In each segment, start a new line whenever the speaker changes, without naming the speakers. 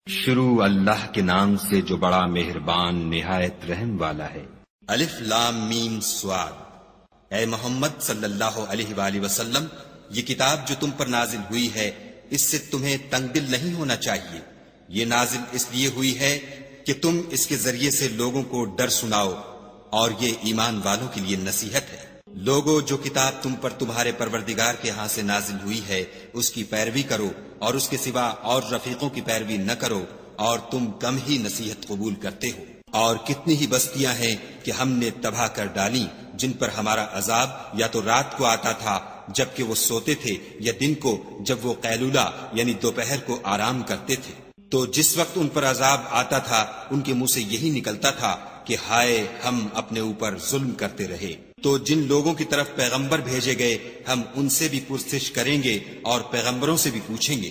شروع اللہ کے نام سے جو بڑا مہربان نہایت رحم والا ہے۔
الف لام میم صاد۔ اے محمد صلی اللہ علیہ وآلہ وسلم، یہ کتاب جو تم پر نازل ہوئی ہے اس سے تمہیں تنگ دل نہیں ہونا چاہیے۔ یہ نازل اس لیے ہوئی ہے کہ تم اس کے ذریعے سے لوگوں کو ڈر سناؤ، اور یہ ایمان والوں کے لیے نصیحت ہے۔ لوگو، جو کتاب تم پر تمہارے پروردگار کے ہاں سے نازل ہوئی ہے اس کی پیروی کرو، اور اس کے سوا اور رفیقوں کی پیروی نہ کرو، اور تم کم ہی نصیحت قبول کرتے ہو۔ اور کتنی ہی بستیاں ہیں کہ ہم نے تباہ کر ڈالی، جن پر ہمارا عذاب یا تو رات کو آتا تھا جبکہ وہ سوتے تھے، یا دن کو جب وہ قیلولہ یعنی دوپہر کو آرام کرتے تھے۔ تو جس وقت ان پر عذاب آتا تھا ان کے منہ سے یہی نکلتا تھا کہ ہائے، ہم اپنے اوپر ظلم کرتے رہے۔ تو جن لوگوں کی طرف پیغمبر بھیجے گئے ہم ان سے بھی پرسش کریں گے اور پیغمبروں سے بھی پوچھیں گے،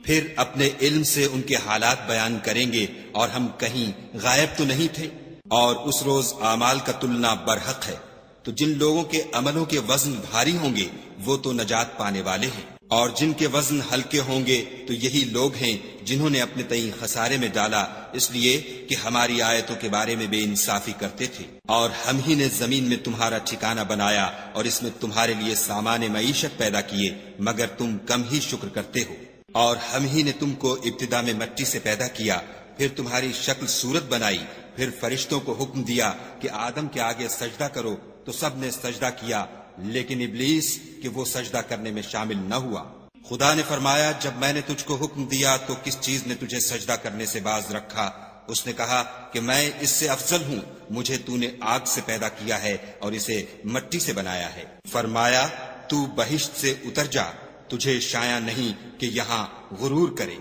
پھر اپنے علم سے ان کے حالات بیان کریں گے، اور ہم کہیں غائب تو نہیں تھے۔ اور اس روز اعمال کا تلنا برحق ہے، تو جن لوگوں کے عملوں کے وزن بھاری ہوں گے وہ تو نجات پانے والے ہیں، اور جن کے وزن ہلکے ہوں گے تو یہی لوگ ہیں جنہوں نے اپنے تئیں خسارے میں ڈالا، اس لیے کہ ہماری آیتوں کے بارے میں بے انصافی کرتے تھے۔ اور ہم ہی نے زمین میں تمہارا ٹھکانہ بنایا اور اس میں تمہارے لیے سامان معیشت پیدا کیے، مگر تم کم ہی شکر کرتے ہو۔ اور ہم ہی نے تم کو ابتدا میں مٹی سے پیدا کیا، پھر تمہاری شکل صورت بنائی، پھر فرشتوں کو حکم دیا کہ آدم کے آگے سجدہ کرو، تو سب نے سجدہ کیا، لیکن ابلیس کہ وہ سجدہ کرنے میں شامل نہ ہوا۔ خدا نے فرمایا، جب میں نے تجھ کو حکم دیا تو کس چیز نے تجھے سجدہ کرنے سے باز رکھا؟ اس نے کہا کہ میں اس سے افضل ہوں، مجھے تو نے آگ سے پیدا کیا ہے اور اسے مٹی سے بنایا ہے۔ فرمایا، تو بہشت سے اتر جا، تجھے شایع نہیں کہ یہاں غرور کرے،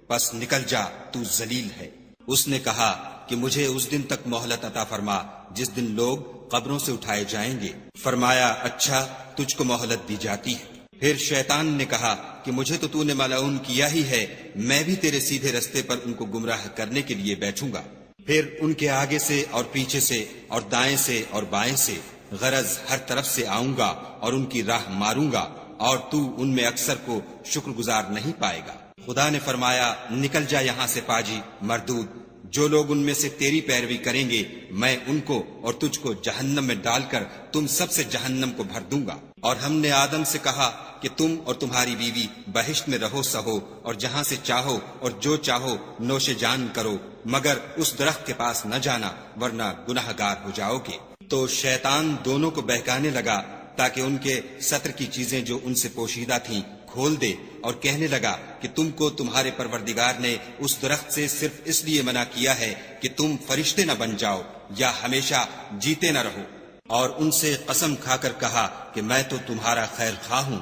پس نکل جا، تو ذلیل ہے۔ اس نے کہا کہ مجھے اس دن تک مہلت عطا فرما جس دن لوگ قبروں سے اٹھائے جائیں گے۔ فرمایا، اچھا، تجھ کو مہلت دی جاتی ہے۔ پھر شیطان نے کہا کہ مجھے تو نے ملعون کیا ہی ہے، میں بھی تیرے سیدھے رستے پر ان کو گمراہ کرنے کے لیے بیٹھوں گا۔ پھر ان کے آگے سے اور پیچھے سے اور دائیں سے اور بائیں سے، غرض ہر طرف سے آؤں گا اور ان کی راہ ماروں گا، اور تو ان میں اکثر کو شکر گزار نہیں پائے گا۔ خدا نے فرمایا، نکل جا یہاں سے پاجی مردود، جو لوگ ان میں سے تیری پیروی کریں گے میں ان کو اور تجھ کو جہنم میں ڈال کر تم سب سے جہنم کو بھر دوں گا۔ اور ہم نے آدم سے کہا کہ تم اور تمہاری بیوی بہشت میں رہو سہو، اور جہاں سے چاہو اور جو چاہو نوش جان کرو، مگر اس درخت کے پاس نہ جانا ورنہ گناہ گار ہو جاؤ گے۔ تو شیطان دونوں کو بہکانے لگا تاکہ ان کے ستر کی چیزیں جو ان سے پوشیدہ تھیں کھول دے، اور کہنے لگا کہ تم کو تمہارے پروردگار نے اس درخت سے صرف اس لیے منع کیا ہے کہ تم فرشتے نہ بن جاؤ یا ہمیشہ جیتے نہ رہو۔ اور ان سے قسم کھا کر کہا کہ میں تو تمہارا خیر خواہ ہوں۔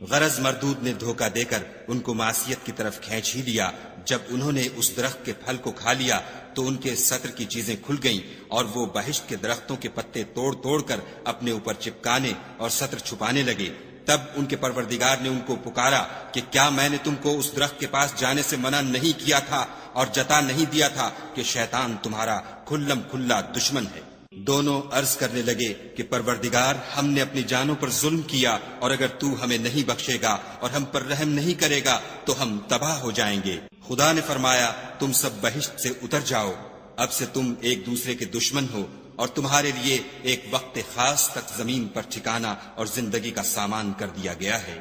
غرض مردود نے دھوکہ دے کر ان کو معصیت کی طرف کھینچ ہی لیا۔ جب انہوں نے اس درخت کے پھل کو کھا لیا تو ان کے ستر کی چیزیں کھل گئیں، اور وہ بہشت کے درختوں کے پتے توڑ توڑ کر اپنے اوپر چپکانے اور ستر چھپانے لگے۔ تب ان کے پروردگار نے ان کو پکارا کہ کیا میں نے تم کو اس درخت کے پاس جانے سے منع نہیں کیا تھا اور جتا نہیں دیا تھا کہ شیطان تمہارا کھلم کھلا دشمن ہے؟ دونوں عرض کرنے لگے کہ پروردگار، ہم نے اپنی جانوں پر ظلم کیا، اور اگر تو ہمیں نہیں بخشے گا اور ہم پر رحم نہیں کرے گا تو ہم تباہ ہو جائیں گے۔ خدا نے فرمایا، تم سب بہشت سے اتر جاؤ، اب سے تم ایک دوسرے کے دشمن ہو، اور تمہارے لیے ایک وقت خاص تک زمین پر ٹھکانہ اور زندگی کا سامان کر دیا گیا ہے۔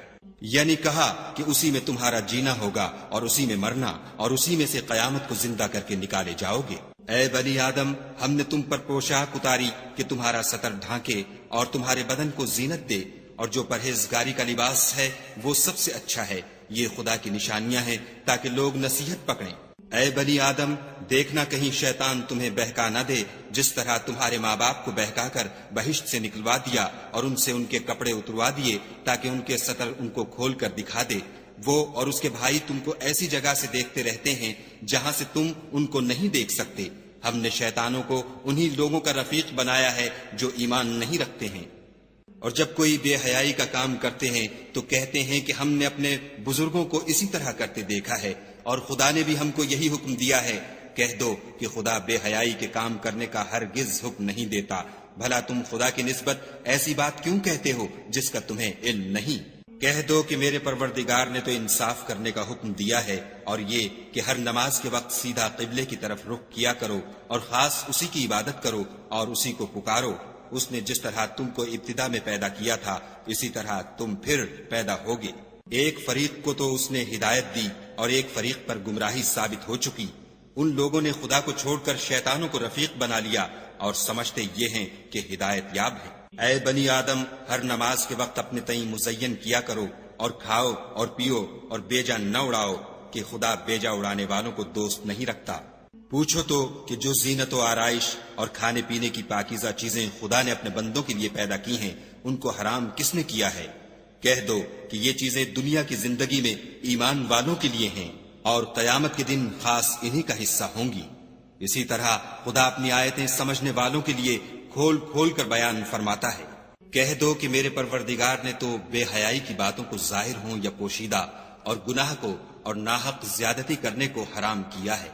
یعنی کہا کہ اسی میں تمہارا جینا ہوگا اور اسی میں مرنا، اور اسی میں سے قیامت کو زندہ کر کے نکالے جاؤ گے۔ اے بنی آدم، ہم نے تم پر پوشاک اتاری کہ تمہارا ستر ڈھانکے اور تمہارے بدن کو زینت دے، اور جو پرہیزگاری کا لباس ہے وہ سب سے اچھا ہے۔ یہ خدا کی نشانیاں ہیں تاکہ لوگ نصیحت پکڑیں۔ اے بنی آدم، دیکھنا کہیں شیطان تمہیں بہکا نہ دے، جس طرح تمہارے ماں باپ کو بہکا کر بہشت سے نکلوا دیا اور ان سے ان کے کپڑے اتروا دیے تاکہ ان کے ستر ان کو کھول کر دکھا دے۔ وہ اور اس کے بھائی تم کو ایسی جگہ سے دیکھتے رہتے ہیں جہاں سے تم ان کو نہیں دیکھ سکتے۔ ہم نے شیطانوں کو انہی لوگوں کا رفیق بنایا ہے جو ایمان نہیں رکھتے ہیں، اور جب کوئی بے حیائی کا کام کرتے ہیں تو کہتے ہیں کہ ہم نے اپنے بزرگوں کو اسی طرح کرتے دیکھا ہے، اور خدا نے بھی ہم کو یہی حکم دیا ہے۔ کہہ دو کہ خدا بے حیائی کے کام کرنے کا ہرگز حکم نہیں دیتا، بھلا تم خدا کی نسبت ایسی بات کیوں کہتے ہو جس کا تمہیں علم نہیں؟ کہہ دو کہ میرے پروردگار نے تو انصاف کرنے کا حکم دیا ہے، اور یہ کہ ہر نماز کے وقت سیدھا قبلے کی طرف رخ کیا کرو اور خاص اسی کی عبادت کرو اور اسی کو پکارو۔ اس نے جس طرح تم کو ابتدا میں پیدا کیا تھا اسی طرح تم پھر پیدا ہوگے۔ ایک فریق کو تو اس نے ہدایت دی اور ایک فریق پر گمراہی ثابت ہو چکی۔ ان لوگوں نے خدا کو چھوڑ کر شیطانوں کو رفیق بنا لیا اور سمجھتے یہ ہیں کہ ہدایت یاب ہے۔ اے بنی آدم، ہر نماز کے وقت اپنے تئیں مزین کیا کرو اور کھاؤ اور پیو اور بیجا نہ اڑاؤ کہ خدا بیجا اڑانے والوں کو دوست نہیں رکھتا۔ پوچھو تو کہ جو زینت و آرائش اور کھانے پینے کی پاکیزہ چیزیں خدا نے اپنے بندوں کے لیے پیدا کی ہیں ان کو حرام کس نے کیا ہے؟ کہہ دو کہ یہ چیزیں دنیا کی زندگی میں ایمان والوں کے لیے ہیں اور قیامت کے دن خاص انہی کا حصہ ہوں گی۔ اسی طرح خدا اپنی آیتیں سمجھنے والوں کے لیے کھول کھول کر بیان فرماتا ہے۔ کہہ دو کہ میرے پروردگار نے تو بے حیائی کی باتوں کو ظاہر ہوں یا پوشیدہ اور گناہ کو اور ناحق زیادتی کرنے کو حرام کیا ہے،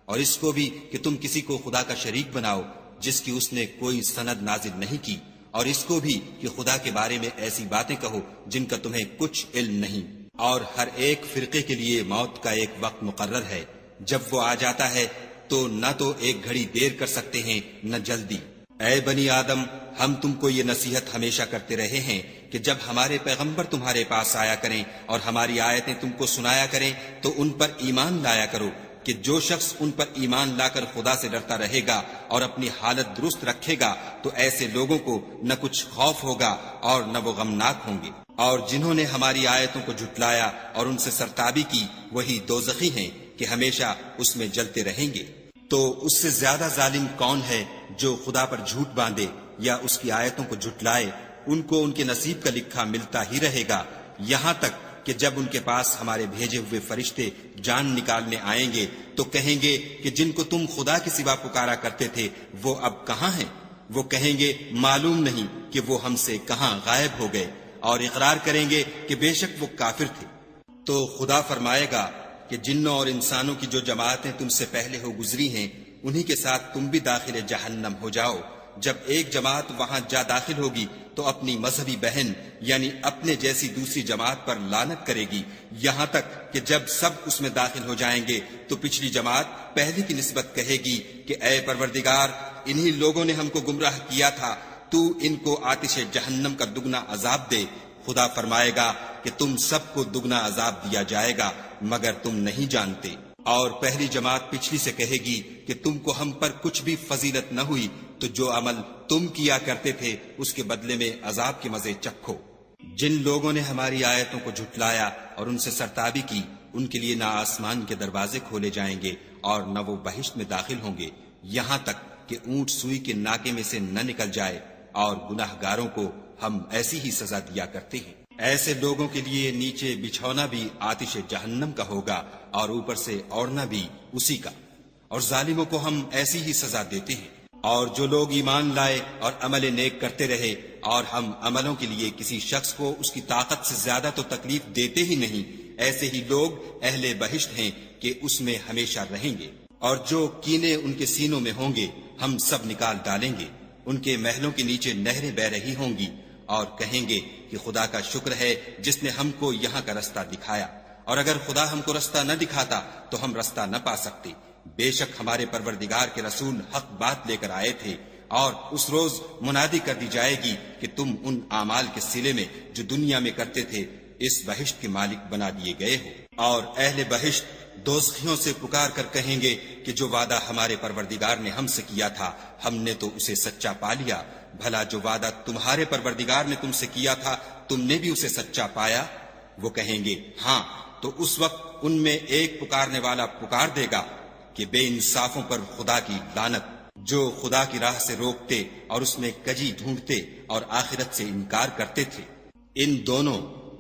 اور اس کو بھی کہ تم کسی کو خدا کا شریک بناؤ جس کی اس نے کوئی سند نازل نہیں کی، اور اس کو بھی کہ خدا کے بارے میں ایسی باتیں کہو جن کا تمہیں کچھ علم نہیں۔ اور ہر ایک فرقے کے لیے موت کا ایک وقت مقرر ہے، جب وہ آ جاتا ہے تو نہ تو ایک گھڑی دیر کر سکتے ہیں نہ جلدی۔ اے بنی آدم، ہم تم کو یہ نصیحت ہمیشہ کرتے رہے ہیں کہ جب ہمارے پیغمبر تمہارے پاس آیا کریں اور ہماری آیتیں تم کو سنایا کریں تو ان پر ایمان لایا کرو، کہ جو شخص ان پر ایمان لا کر خدا سے ڈرتا رہے گا اور اپنی حالت درست رکھے گا تو ایسے لوگوں کو نہ کچھ خوف ہوگا اور نہ وہ غمناک ہوں گے۔ اور جنہوں نے ہماری آیتوں کو جھٹلایا اور ان سے سرتابی کی وہی دوزخی ہیں کہ ہمیشہ اس میں جلتے رہیں گے۔ تو اس سے زیادہ ظالم کون ہے جو خدا پر جھوٹ باندھے یا اس کی آیتوں کو جھٹلائے؟ ان کو ان کے نصیب کا لکھا ملتا ہی رہے گا، یہاں تک کہ جب ان کے پاس ہمارے بھیجے ہوئے فرشتے جان نکالنے آئیں گے تو کہیں گے کہ جن کو تم خدا کے سوا پکارا کرتے تھے وہ اب کہاں ہیں؟ وہ کہیں گے معلوم نہیں کہ وہ ہم سے کہاں غائب ہو گئے، اور اقرار کریں گے کہ بے شک وہ کافر تھے۔ تو خدا فرمائے گا کہ جنوں اور انسانوں کی جو جماعتیں تم سے پہلے ہو گزری ہیں انہی کے ساتھ تم بھی داخل جہنم ہو جاؤ۔ جب ایک جماعت وہاں جا داخل ہوگی تو اپنی مذہبی بہن یعنی اپنے جیسی دوسری جماعت پر لعنت کرے گی، یہاں تک کہ جب سب اس میں داخل ہو جائیں گے تو پچھلی جماعت پہلی کی نسبت کہے گی کہ اے پروردگار، انہی لوگوں نے ہم کو گمراہ کیا تھا، تو ان کو آتش جہنم کا دگنا عذاب دے۔ خدا فرمائے گا کہ تم سب کو دگنا عذاب دیا جائے گا مگر تم نہیں جانتے۔ اور پہلی جماعت پچھلی سے کہے گی کہ تم کو ہم پر کچھ بھی فضیلت نہ ہوئی، تو جو عمل تم کیا کرتے تھے اس کے بدلے میں عذاب کے مزے چکھو۔ جن لوگوں نے ہماری آیتوں کو جھٹلایا اور ان سے سرتابی کی ان کے لیے نہ آسمان کے دروازے کھولے جائیں گے اور نہ وہ بہشت میں داخل ہوں گے، یہاں تک کہ اونٹ سوئی کے ناکے میں سے نہ نکل جائے، اور گناہ گاروں کو ہم ایسی ہی سزا دیا کرتے ہیں۔ ایسے لوگوں کے لیے نیچے بچھونا بھی آتش جہنم کا ہوگا اور اوپر سے اوڑھنا بھی اسی کا، اور ظالموں کو ہم ایسی ہی سزا دیتے ہیں۔ اور جو لوگ ایمان لائے اور عمل نیک کرتے رہے اور ہم عملوں کے لیے کسی شخص کو اس کی طاقت سے زیادہ تو تکلیف دیتے ہی نہیں، ایسے ہی لوگ اہل بہشت ہیں کہ اس میں ہمیشہ رہیں گے۔ اور جو کینے ان کے سینوں میں ہوں گے ہم سب نکال ڈالیں گے، ان کے محلوں کے نیچے نہریں بہ رہی ہوں گی، اور کہیں گے کہ خدا کا شکر ہے جس نے ہم کو یہاں کا رستہ دکھایا، اور اگر خدا ہم کو رستہ نہ دکھاتا تو ہم رستہ نہ پا سکتے۔ بے شک ہمارے پروردگار کے رسول حق بات لے کر آئے تھے، اور اس روز منادی کر دی جائے گی کہ تم ان اعمال کے صلے میں جو دنیا میں کرتے تھے اس بہشت کے مالک بنا دیے گئے ہو۔ اور اہل بہشت دوزخیوں سے پکار کر کہیں گے کہ جو وعدہ ہمارے پروردگار نے ہم سے کیا تھا ہم نے تو اسے سچا پا لیا، بھلا جو وعدہ تمہارے پروردگار نے تم سے کیا تھا تم نے بھی اسے سچا پایا؟ وہ کہیں گے ہاں، تو اس وقت ان میں ایک پکارنے والا پکار دے گا کہ بے انصافوں پر خدا کی لعنت، جو خدا کی راہ سے روکتے اور اس میں کجی ڈھونڈتے اور آخرت سے انکار کرتے تھے۔ ان دونوں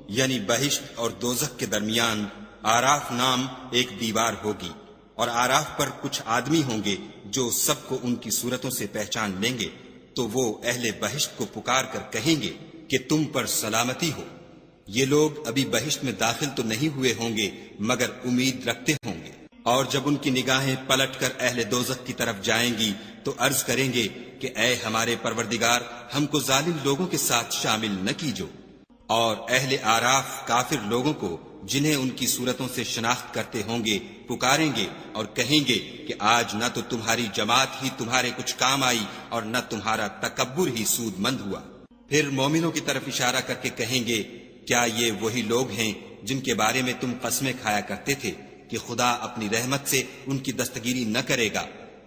یعنی بہشت اور دوزخ کے درمیان آراف نام ایک دیوار ہوگی، اور آراف پر کچھ آدمی ہوں گے جو سب کو ان کی صورتوں سے پہچان لیں گے، تو وہ اہل بہشت کو پکار کر کہیں گے کہ تم پر سلامتی ہو۔ یہ لوگ ابھی بہشت میں داخل تو نہیں ہوئے ہوں گے مگر امید رکھتے ہوں گے، اور جب ان کی نگاہیں پلٹ کر اہل دوزخ کی طرف جائیں گی تو عرض کریں گے کہ اے ہمارے پروردگار، ہم کو ظالم لوگوں کے ساتھ شامل نہ کیجو۔ اور اہل آراف کافر لوگوں کو جنہیں ان کی صورتوں سے شناخت کرتے ہوں گے پکاریں گے اور کہیں گے کہ آج نہ تو تمہاری جماعت ہی تمہارے کچھ کام آئی اور نہ تمہارا تکبر ہی سود مند ہوا۔ پھر مومنوں کی طرف اشارہ کر کے کہیں گے کیا یہ وہی لوگ ہیں جن کے بارے میں تم قسمیں کھایا کرتے تھے کہ خدا اپنی رحمت سے ان کی دستگیری نہ کرے گا؟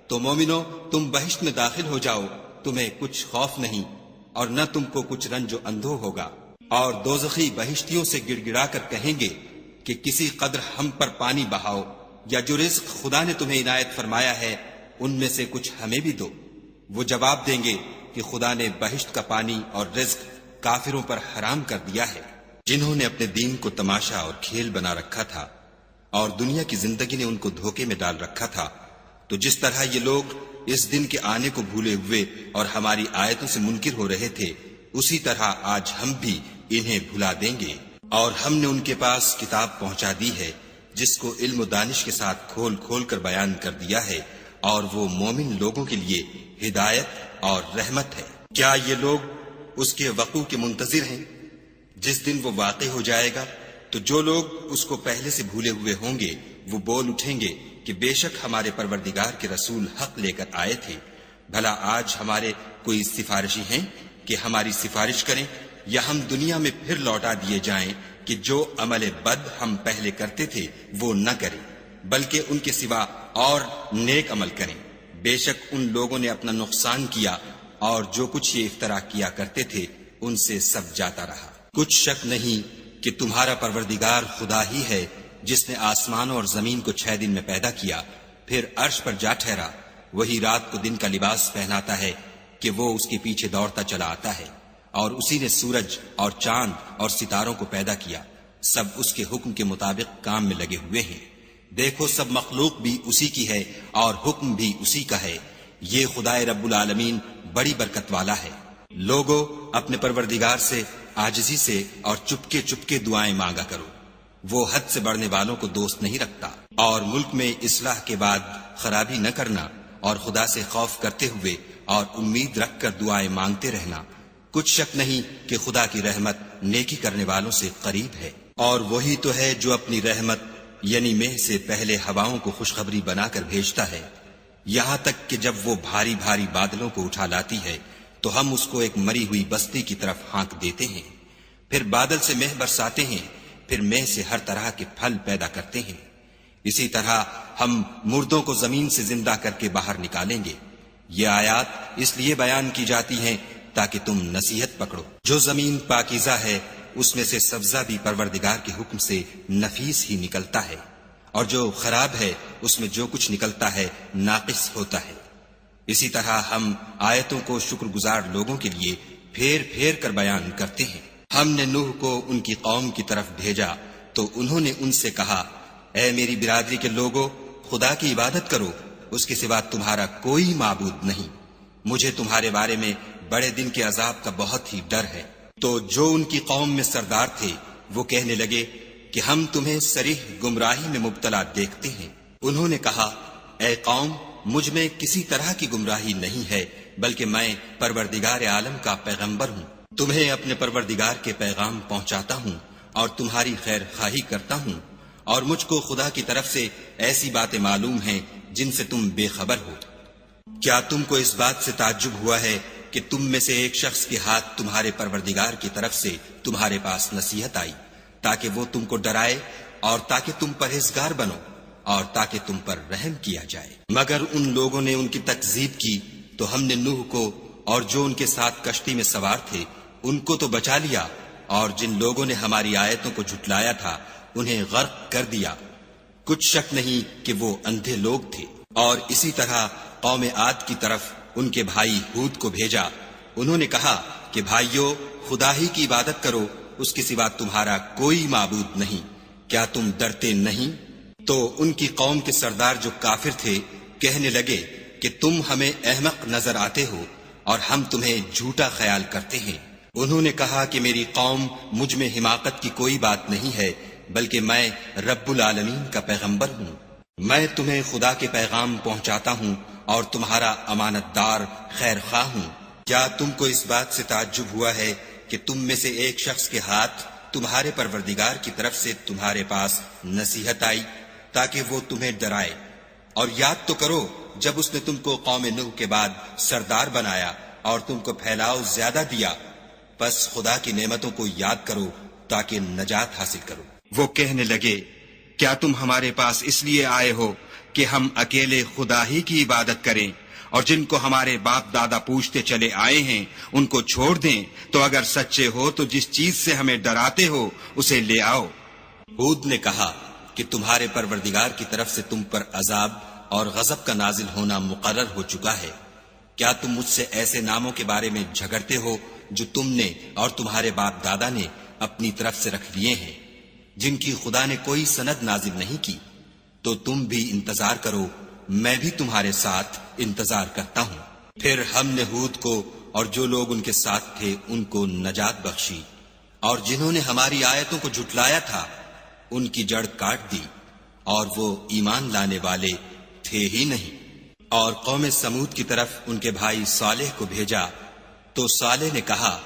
تو مومنو تم بہشت میں داخل ہو جاؤ، تمہیں کچھ خوف نہیں اور نہ تم کو کچھ رنج و اندھو ہوگا۔ اور دوزخی بہشتیوں سے گڑ گڑا کر کہیں گے کہ کسی قدر ہم پر پانی بہاؤ، یا جو رزق خدا نے تمہیں عنایت فرمایا ہے ان میں سے کچھ ہمیں بھی دو۔ وہ جواب دیں گے کہ خدا نے بہشت کا پانی اور رزق کافروں پر حرام کر دیا ہے، جنہوں نے اپنے دین کو تماشا اور کھیل بنا رکھا تھا اور دنیا کی زندگی نے ان کو دھوکے میں ڈال رکھا تھا۔ تو جس طرح یہ لوگ اس دن کے آنے کو بھولے ہوئے اور ہماری آیتوں سے منکر ہو رہے تھے، اسی طرح آج ہم بھی انہیں بھلا دیں گے۔ اور ہم نے ان کے پاس کتاب پہنچا دی ہے جس کو علم و دانش کے ساتھ کھول کھول کر بیان کر دیا ہے، اور وہ مومن لوگوں کے لیے ہدایت اور رحمت ہے۔ کیا یہ لوگ اس کے وقوع کے منتظر ہیں؟ جس دن وہ واقع ہو جائے گا تو جو لوگ اس کو پہلے سے بھولے ہوئے ہوں گے وہ بول اٹھیں گے کہ بے شک ہمارے پروردگار کے رسول حق لے کر آئے تھے۔ بھلا آج ہمارے کوئی سفارشی ہیں کہ ہماری سفارش کریں، یا ہم دنیا میں پھر لوٹا دیے جائیں کہ جو عمل بد ہم پہلے کرتے تھے وہ نہ کریں، بلکہ ان کے سوا اور نیک عمل کریں۔ بے شک ان لوگوں نے اپنا نقصان کیا اور جو کچھ یہ افترا کیا کرتے تھے ان سے سب جاتا رہا۔ کچھ شک نہیں کہ تمہارا پروردگار خدا ہی ہے جس نے آسمانوں اور زمین کو 6 دن میں پیدا کیا، پھر عرش پر جا ٹھہرا۔ وہی رات کو دن کا لباس پہناتا ہے کہ وہ اس کے پیچھے دوڑتا چلا آتا ہے، اور اسی نے سورج اور چاند اور ستاروں کو پیدا کیا، سب اس کے حکم کے مطابق کام میں لگے ہوئے ہیں۔ دیکھو سب مخلوق بھی اسی کی ہے اور حکم بھی اسی کا ہے۔ یہ خدا رب العالمین بڑی برکت والا ہے۔ لوگو اپنے پروردگار سے عاجزی سے اور چپکے چپکے دعائیں مانگا کرو، وہ حد سے بڑھنے والوں کو دوست نہیں رکھتا۔ اور ملک میں اصلاح کے بعد خرابی نہ کرنا، اور خدا سے خوف کرتے ہوئے اور امید رکھ کر دعائیں مانگتے رہنا۔ کچھ شک نہیں کہ خدا کی رحمت نیکی کرنے والوں سے قریب ہے۔ اور وہی تو ہے جو اپنی رحمت یعنی مہ سے پہلے ہواؤں کو خوشخبری بنا کر بھیجتا ہے، یہاں تک کہ جب وہ بھاری بھاری بادلوں کو اٹھا لاتی ہے تو ہم اس کو ایک مری ہوئی بستی کی طرف ہانک دیتے ہیں، پھر بادل سے مہ برساتے ہیں، پھر مہ سے ہر طرح کے پھل پیدا کرتے ہیں۔ اسی طرح ہم مردوں کو زمین سے زندہ کر کے باہر نکالیں گے۔ یہ آیات اس لیے بیان کی جاتی ہیں تاکہ تم نصیحت پکڑو۔ جو زمین پاکیزہ ہے اس میں سے سبزہ بھی پروردگار کے حکم سے نفیس ہی نکلتا ہے، اور جو خراب ہے اس میں جو کچھ نکلتا ہے ناقص ہوتا ہے۔ اسی طرح ہم آیتوں کو شکر گزار لوگوں کے لیے پھیر پھیر کر بیان کرتے ہیں۔ ہم نے نوح کو ان کی قوم کی طرف بھیجا تو انہوں نے ان سے کہا، اے میری برادری کے لوگوں، خدا کی عبادت کرو، اس کے سوا تمہارا کوئی معبود نہیں۔ مجھے تمہارے بارے میں بڑے دن کے عذاب کا بہت ہی ڈر ہے۔ تو جو ان کی قوم میں سردار تھے وہ کہنے لگے کہ ہم تمہیں صریح گمراہی میں مبتلا دیکھتے ہیں۔ انہوں نے کہا، اے قوم، مجھ میں کسی طرح کی گمراہی نہیں ہے، بلکہ میں پروردگار عالم کا پیغمبر ہوں۔ تمہیں اپنے پروردگار کے پیغام پہنچاتا ہوں اور تمہاری خیر خواہی کرتا ہوں، اور مجھ کو خدا کی طرف سے ایسی باتیں معلوم ہیں جن سے تم بے خبر ہو۔ کیا تم کو اس بات سے تعجب ہوا ہے کہ تم میں سے ایک شخص کے ہاتھ تمہارے پروردگار کی طرف سے تمہارے پاس نصیحت آئی تاکہ وہ تم کو ڈرائے اور تاکہ تم پرہیزگار بنو اور تاکہ تم پر رحم کیا جائے؟ مگر ان لوگوں نے ان کی تکذیب کی تو ہم نے نوح کو اور جو ان کے ساتھ کشتی میں سوار تھے ان کو تو بچا لیا، اور جن لوگوں نے ہماری آیتوں کو جھٹلایا تھا انہیں غرق کر دیا۔ کچھ شک نہیں کہ وہ اندھے لوگ تھے۔ اور اسی طرح قوم عاد کی طرف ان کے بھائی ہود کو بھیجا۔ انہوں نے کہا کہ بھائیو، خدا ہی کی عبادت کرو، اس کے سوا تمہارا کوئی معبود نہیں، کیا تم ڈرتے نہیں؟ تو ان کی قوم کے سردار جو کافر تھے کہنے لگے کہ تم ہمیں احمق نظر آتے ہو اور ہم تمہیں جھوٹا خیال کرتے ہیں۔ انہوں نے کہا کہ میری قوم مجھ میں حماقت کی کوئی بات نہیں ہے، بلکہ میں رب العالمین کا پیغمبر ہوں۔ میں تمہیں خدا کے پیغام پہنچاتا ہوں اور تمہارا امانت دار خیر خواہ ہوں۔ کیا تم کو اس بات سے تعجب ہوا ہے کہ تم میں سے ایک شخص کے ہاتھ تمہارے پروردگار کی طرف سے تمہارے پاس نصیحت آئی تاکہ وہ تمہیں ڈرائے، اور یاد تو کرو جب اس نے تم کو قوم نوح کے بعد سردار بنایا اور تم کو پھیلاؤ زیادہ دیا، بس خدا کی نعمتوں کو یاد کرو تاکہ نجات حاصل کرو۔ وہ کہنے لگے کیا تم ہمارے پاس اس لیے آئے ہو کہ ہم اکیلے خدا ہی کی عبادت کریں، اور جن کو ہمارے باپ دادا پوچھتے چلے آئے ہیں ان کو چھوڑ دیں؟ تو اگر سچے ہو تو جس چیز سے ہمیں ڈراتے ہو اسے لے آؤ۔ ہود نے کہا کہ تمہارے پروردگار کی طرف سے تم پر عذاب اور غضب کا نازل ہونا مقرر ہو چکا ہے۔ کیا تم مجھ سے ایسے ناموں کے بارے میں جھگڑتے ہو جو تم نے اور تمہارے باپ دادا نے اپنی طرف سے رکھ لیے ہیں، جن کی خدا نے کوئی سند نازل نہیں کی؟ تو تم بھی انتظار کرو، میں بھی تمہارے ساتھ انتظار کرتا ہوں۔ پھر ہم نے ہود کو اور جو لوگ ان کے ساتھ تھے ان کو نجات بخشی، اور جنہوں نے ہماری آیتوں کو جھٹلایا تھا ان کی جڑ کاٹ دی، اور وہ ایمان لانے والے تھے ہی نہیں۔ اور قوم سمود کی طرف ان کے بھائی صالح کو بھیجا تو صالح نے کہا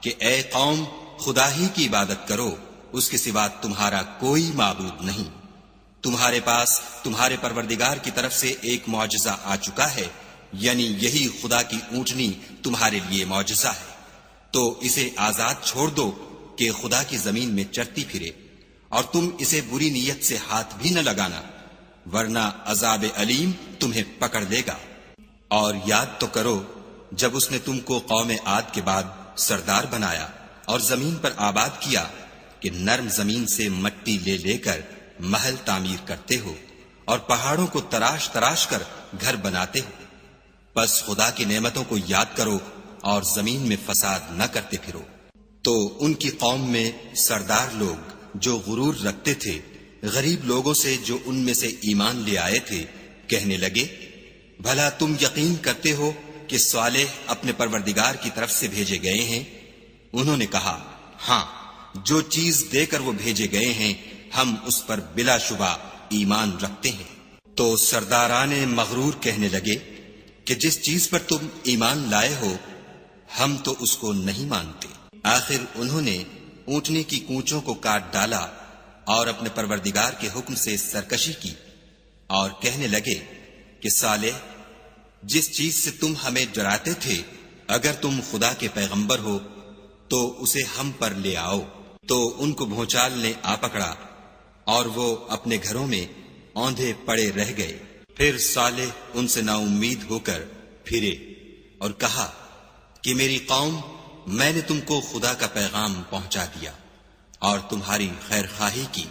کہ اے قوم، خدا ہی کی عبادت کرو، اس کے سوا تمہارا کوئی معبود نہیں۔ تمہارے پاس تمہارے پروردگار کی طرف سے ایک معجزہ آ چکا ہے، یعنی یہی خدا کی اونٹنی تمہارے لیے معجزہ ہے، تو اسے آزاد چھوڑ دو کہ خدا کی زمین میں چرتی پھرے، اور تم اسے بری نیت سے ہاتھ بھی نہ لگانا، ورنہ عذاب علیم تمہیں پکڑ لے گا۔ اور یاد تو کرو جب اس نے تم کو قوم عاد کے بعد سردار بنایا اور زمین پر آباد کیا کہ نرم زمین سے مٹی لے لے کر محل تعمیر کرتے ہو اور پہاڑوں کو تراش تراش کر گھر بناتے ہو، بس خدا کی نعمتوں کو یاد کرو اور زمین میں فساد نہ کرتے پھرو۔ تو ان کی قوم میں سردار لوگ جو غرور رکھتے تھے غریب لوگوں سے جو ان میں سے ایمان لے آئے تھے کہنے لگے بھلا تم یقین کرتے ہو کہ صالح اپنے پروردگار کی طرف سے بھیجے گئے ہیں؟ انہوں نے کہا ہاں، جو چیز دے کر وہ بھیجے گئے ہیں ہم اس پر بلا شبہ ایمان رکھتے ہیں۔ تو سرداران مغرور کہنے لگے کہ جس چیز پر تم ایمان لائے ہو ہم تو اس کو نہیں مانتے۔ آخر انہوں نے اونٹنی کی کونچوں کو کاٹ ڈالا اور اپنے پروردگار کے حکم سے سرکشی کی، اور کہنے لگے کہ صالح، جس چیز سے تم ہمیں ڈراتے تھے اگر تم خدا کے پیغمبر ہو تو اسے ہم پر لے آؤ۔ تو ان کو بھونچال نے آ پکڑا اور وہ اپنے گھروں میں اوندھے پڑے رہ گئے۔ پھر صالح ان سے نا امید ہو کر پھرے اور کہا کہ میری قوم، میں نے تم کو خدا کا پیغام پہنچا دیا اور تمہاری خیر خواہی کی،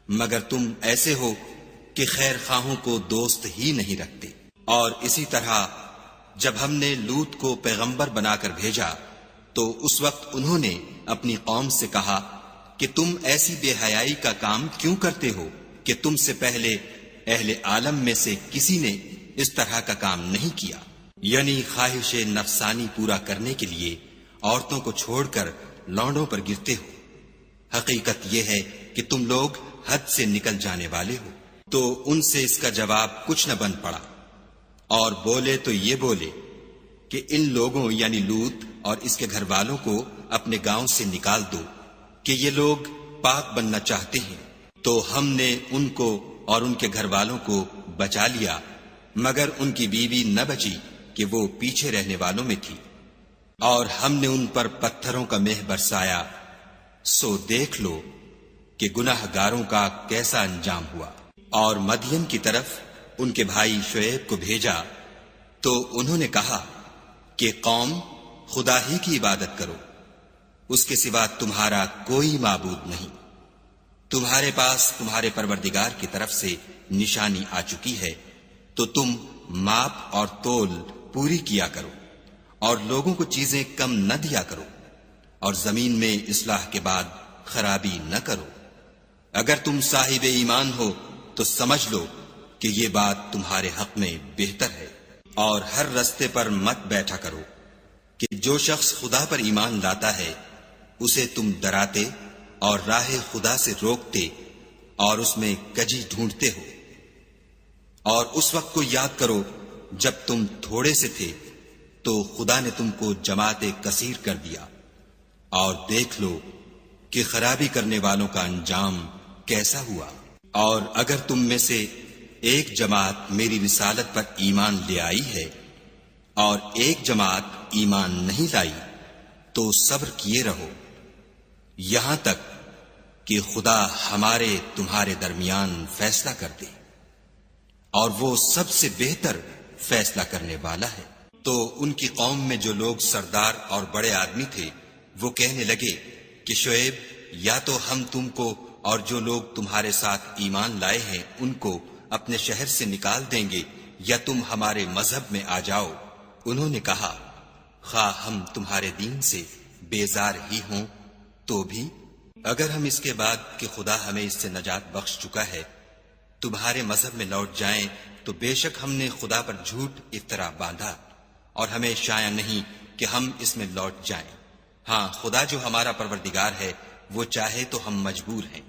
مگر تم ایسے ہو کہ خیر خواہوں کو دوست ہی نہیں رکھتے۔ اور اسی طرح جب ہم نے لوط کو پیغمبر بنا کر بھیجا تو اس وقت انہوں نے اپنی قوم سے کہا کہ تم ایسی بے حیائی کا کام کیوں کرتے ہو کہ تم سے پہلے اہل عالم میں سے کسی نے اس طرح کا کام نہیں کیا، یعنی خواہش نفسانی پورا کرنے کے لیے عورتوں کو چھوڑ کر لونڈوں پر گرتے ہو۔ حقیقت یہ ہے کہ تم لوگ حد سے نکل جانے والے ہو۔ تو ان سے اس کا جواب کچھ نہ بن پڑا، اور بولے تو یہ بولے کہ ان لوگوں یعنی لوط اور اس کے گھر والوں کو اپنے گاؤں سے نکال دو کہ یہ لوگ پاک بننا چاہتے ہیں۔ تو ہم نے ان کو اور ان کے گھر والوں کو بچا لیا، مگر ان کی بیوی نہ بچی کہ وہ پیچھے رہنے والوں میں تھی، اور ہم نے ان پر پتھروں کا مہ برسایا، سو دیکھ لو کہ گناہ گاروں کا کیسا انجام ہوا۔ اور مدین کی طرف ان کے بھائی شعیب کو بھیجا تو انہوں نے کہا کہ قوم، خدا ہی کی عبادت کرو، اس کے سوا تمہارا کوئی معبود نہیں۔ تمہارے پاس تمہارے پروردگار کی طرف سے نشانی آ چکی ہے، تو تم ماپ اور تول پوری کیا کرو، اور لوگوں کو چیزیں کم نہ دیا کرو، اور زمین میں اصلاح کے بعد خرابی نہ کرو۔ اگر تم صاحب ایمان ہو تو سمجھ لو کہ یہ بات تمہارے حق میں بہتر ہے، اور ہر رستے پر مت بیٹھا کرو کہ جو شخص خدا پر ایمان لاتا ہے اسے تم ڈراتے اور راہ خدا سے روکتے اور اس میں کجی ڈھونڈتے ہو۔ اور اس وقت کو یاد کرو جب تم تھوڑے سے تھے تو خدا نے تم کو جماعت کثیر کر دیا، اور دیکھ لو کہ خرابی کرنے والوں کا انجام کیسا ہوا۔ اور اگر تم میں سے ایک جماعت میری رسالت پر ایمان لے آئی ہے اور ایک جماعت ایمان نہیں لائی تو صبر کیے رہو یہاں تک کہ خدا ہمارے تمہارے درمیان فیصلہ کر دے، اور وہ سب سے بہتر فیصلہ کرنے والا ہے۔ تو ان کی قوم میں جو لوگ سردار اور بڑے آدمی تھے وہ کہنے لگے کہ شعیب، یا تو ہم تم کو اور جو لوگ تمہارے ساتھ ایمان لائے ہیں ان کو اپنے شہر سے نکال دیں گے، یا تم ہمارے مذہب میں آ جاؤ۔ انہوں نے کہا، خواہ ہم تمہارے دین سے بیزار ہی ہوں تو بھی اگر ہم اس کے بعد کہ خدا ہمیں اس سے نجات بخش چکا ہے تمہارے مذہب میں لوٹ جائیں تو بے شک ہم نے خدا پر جھوٹ افطرا باندھا، اور ہمیں شایع نہیں کہ ہم اس میں لوٹ جائیں۔ ہاں، خدا جو ہمارا پروردگار ہے وہ چاہے تو ہم مجبور ہیں۔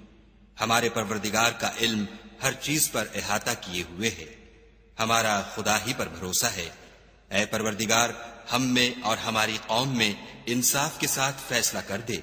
ہمارے پروردگار کا علم ہر چیز پر احاطہ کیے ہوئے ہے، ہمارا خدا ہی پر بھروسہ ہے۔ اے پروردگار، ہم میں اور ہماری قوم میں انصاف کے ساتھ فیصلہ کر دے،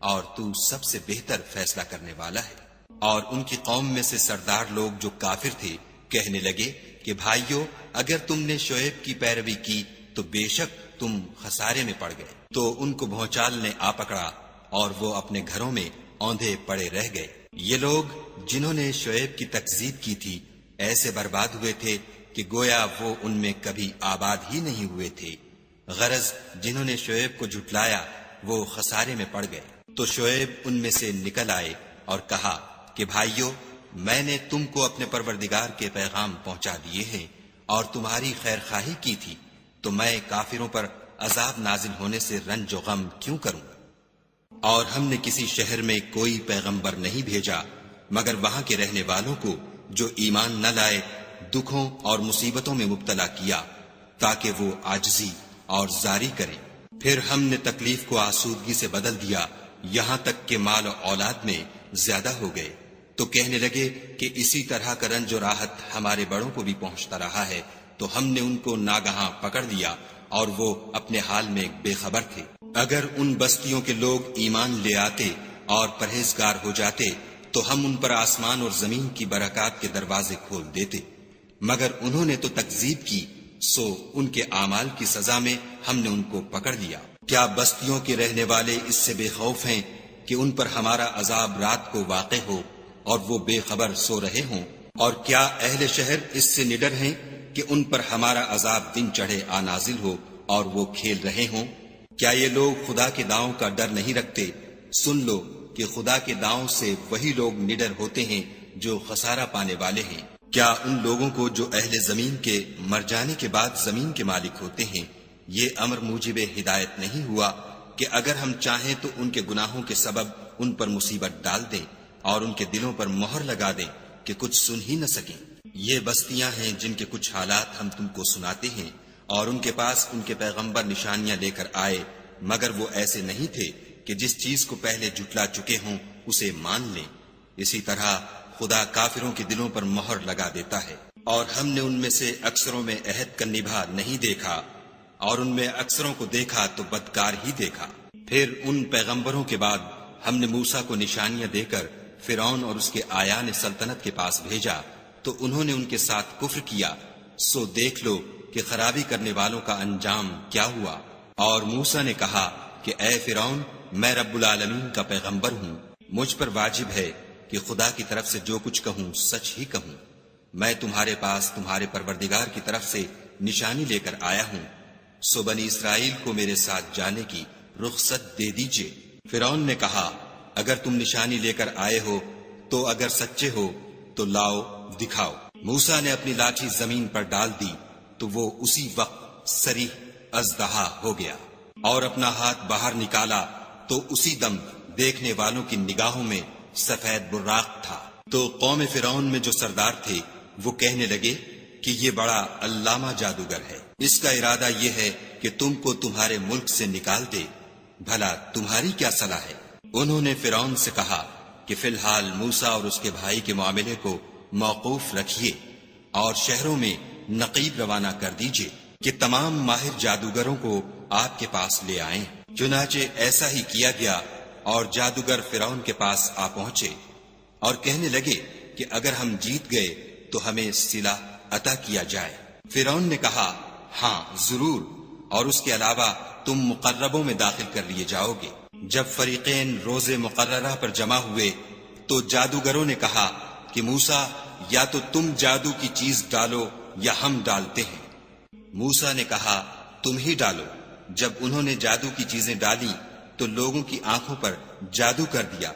اور تو سب سے بہتر فیصلہ کرنے والا ہے۔ اور ان کی قوم میں سے سردار لوگ جو کافر تھے کہنے لگے کہ بھائیو، اگر تم نے شعیب کی پیروی کی تو بے شک تم خسارے میں پڑ گئے۔ تو ان کو بھونچال نے آ پکڑا اور وہ اپنے گھروں میں اوندھے پڑے رہ گئے۔ یہ لوگ جنہوں نے شعیب کی تکذیب کی تھی ایسے برباد ہوئے تھے کہ گویا وہ ان میں کبھی آباد ہی نہیں ہوئے تھے۔ غرض جنہوں نے شعیب کو جھٹلایا وہ خسارے میں پڑ گئے۔ تو شعیب ان میں سے نکل آئے اور کہا کہ بھائیو، میں نے تم کو اپنے پروردگار کے پیغام پہنچا دیے ہیں اور تمہاری خیر خواہی کی تھی، تو میں کافروں پر عذاب نازل ہونے سے رنج و غم کیوں کروں؟ اور ہم نے کسی شہر میں کوئی پیغمبر نہیں بھیجا مگر وہاں کے رہنے والوں کو جو ایمان نہ لائے دکھوں اور مصیبتوں میں مبتلا کیا تاکہ وہ عاجزی اور زاری کریں۔ پھر ہم نے تکلیف کو آسودگی سے بدل دیا، یہاں تک کہ مال و اولاد میں زیادہ ہو گئے۔ تو کہنے لگے کہ اسی طرح کا رنج و راحت ہمارے بڑوں کو بھی پہنچتا رہا ہے، تو ہم نے ان کو ناگہاں پکڑ لیا اور وہ اپنے حال میں بے خبر تھے۔ اگر ان بستیوں کے لوگ ایمان لے آتے اور پرہیزگار ہو جاتے تو ہم ان پر آسمان اور زمین کی برکات کے دروازے کھول دیتے، مگر انہوں نے تو تکذیب کی، سو ان کے اعمال کی سزا میں ہم نے ان کو پکڑ لیا۔ کیا بستیوں کے رہنے والے اس سے بے خوف ہیں کہ ان پر ہمارا عذاب رات کو واقع ہو اور وہ بے خبر سو رہے ہوں؟ اور کیا اہل شہر اس سے نڈر ہیں کہ ان پر ہمارا عذاب دن چڑھے آ نازل ہو اور وہ کھیل رہے ہوں؟ کیا یہ لوگ خدا کے داؤں کا ڈر نہیں رکھتے؟ سن لو کہ خدا کے داؤں سے وہی لوگ نڈر ہوتے ہیں جو خسارہ پانے والے ہیں۔ کیا ان لوگوں کو جو اہل زمین کے مر جانے کے بعد زمین کے مالک ہوتے ہیں یہ امر موجب ہدایت نہیں ہوا کہ اگر ہم چاہیں تو ان کے گناہوں کے سبب ان پر مصیبت ڈال دیں اور ان کے دلوں پر مہر لگا دیں کہ کچھ سن ہی نہ سکیں؟ یہ بستیاں ہیں جن کے کچھ حالات ہم تم کو سناتے ہیں، اور ان کے پاس ان کے پیغمبر نشانیاں لے کر آئے، مگر وہ ایسے نہیں تھے کہ جس چیز کو پہلے جھٹلا چکے ہوں اسے مان لیں۔ اسی طرح خدا کافروں کے دلوں پر مہر لگا دیتا ہے۔ اور ہم نے ان میں سے اکثروں میں عہد کا نبھا نہیں دیکھا، اور ان میں اکثروں کو دیکھا تو بدکار ہی دیکھا۔ پھر ان پیغمبروں کے بعد ہم نے موسیٰ کو نشانیاں دے کر فرعون اور اس کے آیان سلطنت کے پاس بھیجا، تو انہوں نے ان کے ساتھ کفر کیا، سو دیکھ لو کہ خرابی کرنے والوں کا انجام کیا ہوا۔ اور موسیٰ نے کہا کہ اے فرعون، میں رب العالمین کا پیغمبر ہوں، مجھ پر واجب ہے کہ خدا کی طرف سے جو کچھ کہوں سچ ہی کہوں۔ میں تمہارے پاس تمہارے پروردگار کی طرف سے نشانی لے کر آیا ہوں، سو بنی اسرائیل کو میرے ساتھ جانے کی رخصت دے دیجئے۔ فرعون نے کہا اگر تم نشانی لے کر آئے ہو تو اگر سچے ہو تو لاؤ دکھاؤ۔ موسیٰ نے اپنی لاٹھی زمین پر ڈال دی تو وہ اسی وقت صریح اژدہا ہو گیا، اور اپنا ہاتھ باہر نکالا تو اسی دم دیکھنے والوں کی نگاہوں میں سفید براق تھا۔ تو قوم فرعون میں جو سردار تھے وہ کہنے لگے کہ یہ بڑا علامہ جادوگر ہے، اس کا ارادہ یہ ہے کہ تم کو تمہارے ملک سے نکال دے، بھلا تمہاری کیا صلاح ہے؟ انہوں نے فرعون سے کہا کہ فی الحال موسیٰ اور اس کے بھائی کے معاملے کو موقوف رکھیے اور شہروں میں نقیب روانہ کر دیجئے کہ تمام ماہر جادوگروں کو آپ کے پاس لے آئیں۔ چنانچہ ایسا ہی کیا گیا اور جادوگر فرعون کے پاس آ پہنچے اور کہنے لگے کہ اگر ہم جیت گئے تو ہمیں صلہ عطا کیا جائے۔ فرعون نے کہا ہاں ضرور، اور اس کے علاوہ تم مقربوں میں داخل کر لیے جاؤ گے۔ جب فریقین روز مقررہ پر جمع ہوئے تو جادوگروں نے کہا کہ موسیٰ یا تو تم جادو کی چیز ڈالو یا ہم ڈالتے ہیں۔ موسیٰ نے کہا تم ہی ڈالو۔ جب انہوں نے جادو کی چیزیں ڈالی تو لوگوں کی آنکھوں پر جادو کر دیا،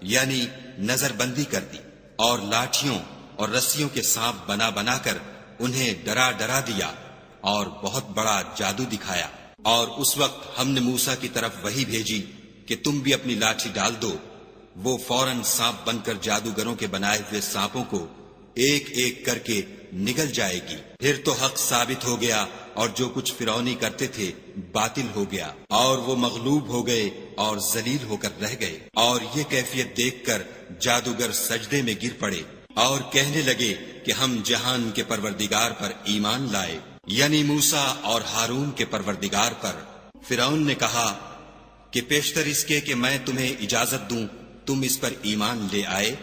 یعنی نظر بندی کر دی، اور لاٹھیوں اور رسیوں کے سانپ بنا بنا کر انہیں ڈرا ڈرا دیا اور بہت بڑا جادو دکھایا۔ اور اس وقت ہم نے موسیٰ کی طرف وحی بھیجی کہ تم بھی اپنی لاٹھی ڈال دو۔ وہ فوراً سانپ بن کر جادوگروں کے بنائے ہوئے سانپوں کو ایک ایک کر کے نگل جائے گی۔ پھر تو حق ثابت ہو گیا اور جو کچھ فرعونی کرتے تھے باطل ہو گیا، اور وہ مغلوب ہو گئے اور ذلیل ہو کر رہ گئے۔ اور یہ کیفیت دیکھ کر جادوگر سجدے میں گر پڑے اور کہنے لگے کہ ہم جہان کے پروردگار پر ایمان لائے، یعنی موسیٰ اور ہارون کے پروردگار پر۔ فرعون نے کہا کہ پیشتر اس کے کہ میں تمہیں اجازت دوں تم اس پر ایمان لے آئے،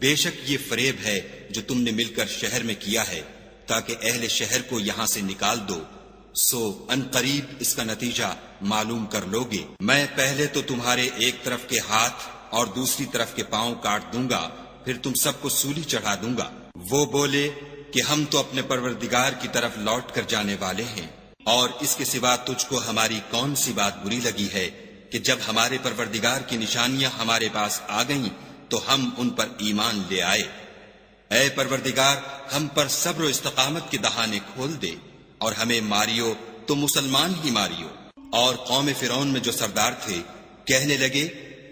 بے شک یہ فریب ہے جو تم نے مل کر شہر میں کیا ہے تاکہ اہل شہر کو یہاں سے نکال دو، سو ان قریب اس کا نتیجہ معلوم کر لوگے۔ میں پہلے تو تمہارے ایک طرف کے ہاتھ اور دوسری طرف کے پاؤں کاٹ دوں گا، پھر تم سب کو سولی چڑھا دوں گا۔ وہ بولے کہ ہم تو اپنے پروردگار کی طرف لوٹ کر جانے والے ہیں، اور اس کے سوا تجھ کو ہماری کون سی بات بری لگی ہے کہ جب ہمارے پروردگار کی نشانیاں ہمارے پاس آ گئیں تو ہم ان پر ایمان لے آئے۔ اے پروردگار ہم پر صبر و استقامت کے دہانے کھول دے، اور ہمیں ماریو تو مسلمان ہی ماریو۔ اور قوم فرعون میں جو سردار تھے کہنے لگے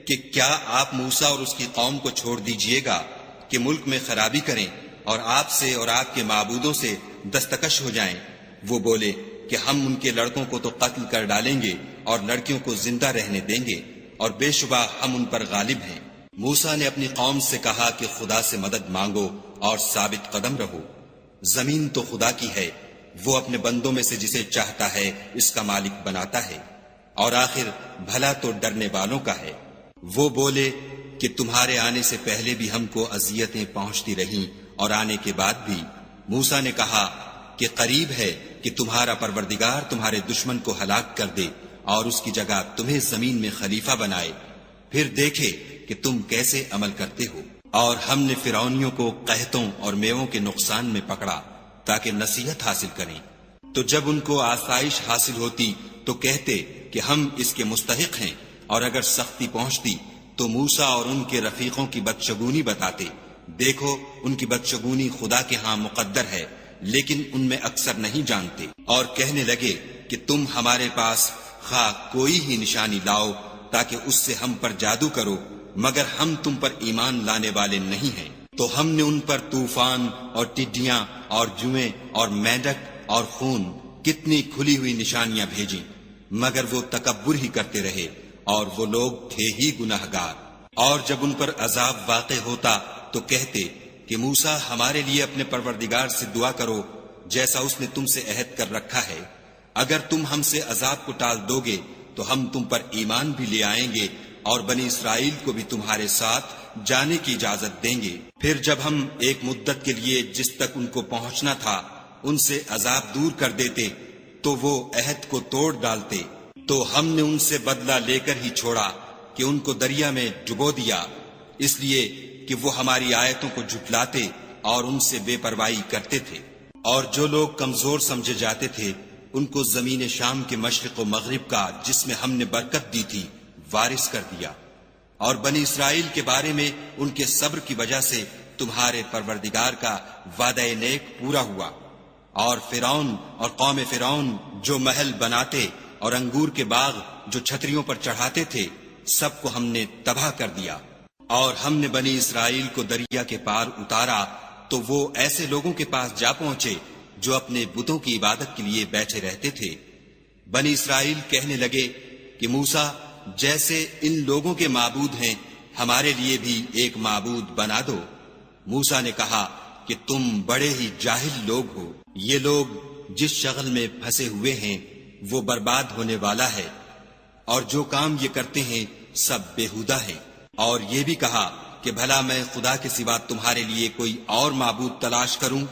کہ کیا آپ موسیٰ اور اس کی قوم کو چھوڑ دیجئے گا کہ ملک میں خرابی کریں اور آپ سے اور آپ کے معبودوں سے دستکش ہو جائیں؟ وہ بولے کہ ہم ان کے لڑکوں کو تو قتل کر ڈالیں گے اور لڑکیوں کو زندہ رہنے دیں گے، اور بے شبہ ہم ان پر غالب ہیں۔ موسیٰ نے اپنی قوم سے کہا کہ خدا سے مدد مانگو اور ثابت قدم رہو۔ زمین تو خدا کی ہے، وہ اپنے بندوں میں سے جسے چاہتا ہے اس کا مالک بناتا ہے، اور آخر بھلا تو ڈرنے والوں کا ہے۔ وہ بولے کہ تمہارے آنے سے پہلے بھی ہم کو اذیتیں پہنچتی رہیں اور آنے کے بعد بھی۔ موسیٰ نے کہا کہ قریب ہے کہ تمہارا پروردگار تمہارے دشمن کو ہلاک کر دے اور اس کی جگہ تمہیں زمین میں خلیفہ بنائے، پھر دیکھے کہ تم کیسے عمل کرتے ہو۔ اور ہم نے فرعونیوں کو قحطوں اور میووں کے نقصان میں پکڑا تاکہ نصیحت حاصل کریں، تو جب ان کو آسائش حاصل ہوتی تو کہتے کہ ہم اس کے مستحق ہیں، اور اگر سختی پہنچتی تو موسیٰ اور ان کے رفیقوں کی بدشگونی بتاتے۔ دیکھو ان کی بدشگونی خدا کے ہاں مقدر ہے، لیکن ان میں اکثر نہیں جانتے۔ اور کہنے لگے کہ تم ہمارے پاس خواہ کوئی ہی نشانی لاؤ تاکہ اس سے ہم پر جادو کرو، مگر ہم تم پر ایمان لانے والے نہیں ہیں۔ تو ہم نے ان پر طوفان اور ٹڈیاں اور جوئیں اور مینڈک اور خون کتنی کھلی ہوئی نشانیاں بھیجیں، مگر وہ تکبر ہی کرتے رہے، اور وہ لوگ تھے ہی گناہگار۔ اور جب ان پر عذاب واقع ہوتا تو کہتے کہ موسیٰ ہمارے لیے اپنے پروردگار سے دعا کرو جیسا اس نے تم سے عہد کر رکھا ہے، اگر تم ہم سے عذاب کو ٹال دو گے تو ہم تم پر ایمان بھی لے آئیں گے اور بنی اسرائیل کو بھی تمہارے ساتھ جانے کی اجازت دیں گے۔ پھر جب ہم ایک مدت کے لیے جس تک ان کو پہنچنا تھا ان سے عذاب دور کر دیتے تو وہ عہد کو توڑ ڈالتے، تو ہم نے ان سے بدلہ لے کر ہی چھوڑا کہ ان کو دریا میں ڈبو دیا، اس لیے کہ وہ ہماری آیتوں کو جھٹلاتے اور ان سے بے پرواہی کرتے تھے۔ اور جو لوگ کمزور سمجھے جاتے تھے ان کو زمین شام کے مشرق و مغرب کا جس میں ہم نے برکت دی تھی وارث کر دیا۔ اور بنی اسرائیل کے بارے میں ان کے صبر کی وجہ سے تمہارے پروردگار کا وعدہ نیک پورا ہوا۔ اور فرعون اور قوم فرعون جو محل بناتے اور انگور کے باغ جو چھتریوں پر چڑھاتے تھے سب کو ہم نے تباہ کر دیا۔ اور ہم نے بنی اسرائیل کو دریا کے پار اتارا تو وہ ایسے لوگوں کے پاس جا پہنچے جو اپنے بتوں کی عبادت کے لیے بیٹھے رہتے تھے۔ بنی اسرائیل کہنے لگے کہ موسیٰ جیسے ان لوگوں کے معبود ہیں ہمارے لیے بھی ایک معبود بنا دو۔ موسیٰ نے کہا کہ تم بڑے ہی جاہل لوگ ہو، یہ لوگ جس شغل میں پھنسے ہوئے ہیں وہ برباد ہونے والا ہے، اور جو کام یہ کرتے ہیں سب بیہودہ ہیں۔ اور یہ بھی کہا کہ بھلا میں خدا کے سوا تمہارے لیے کوئی اور معبود تلاش کروں،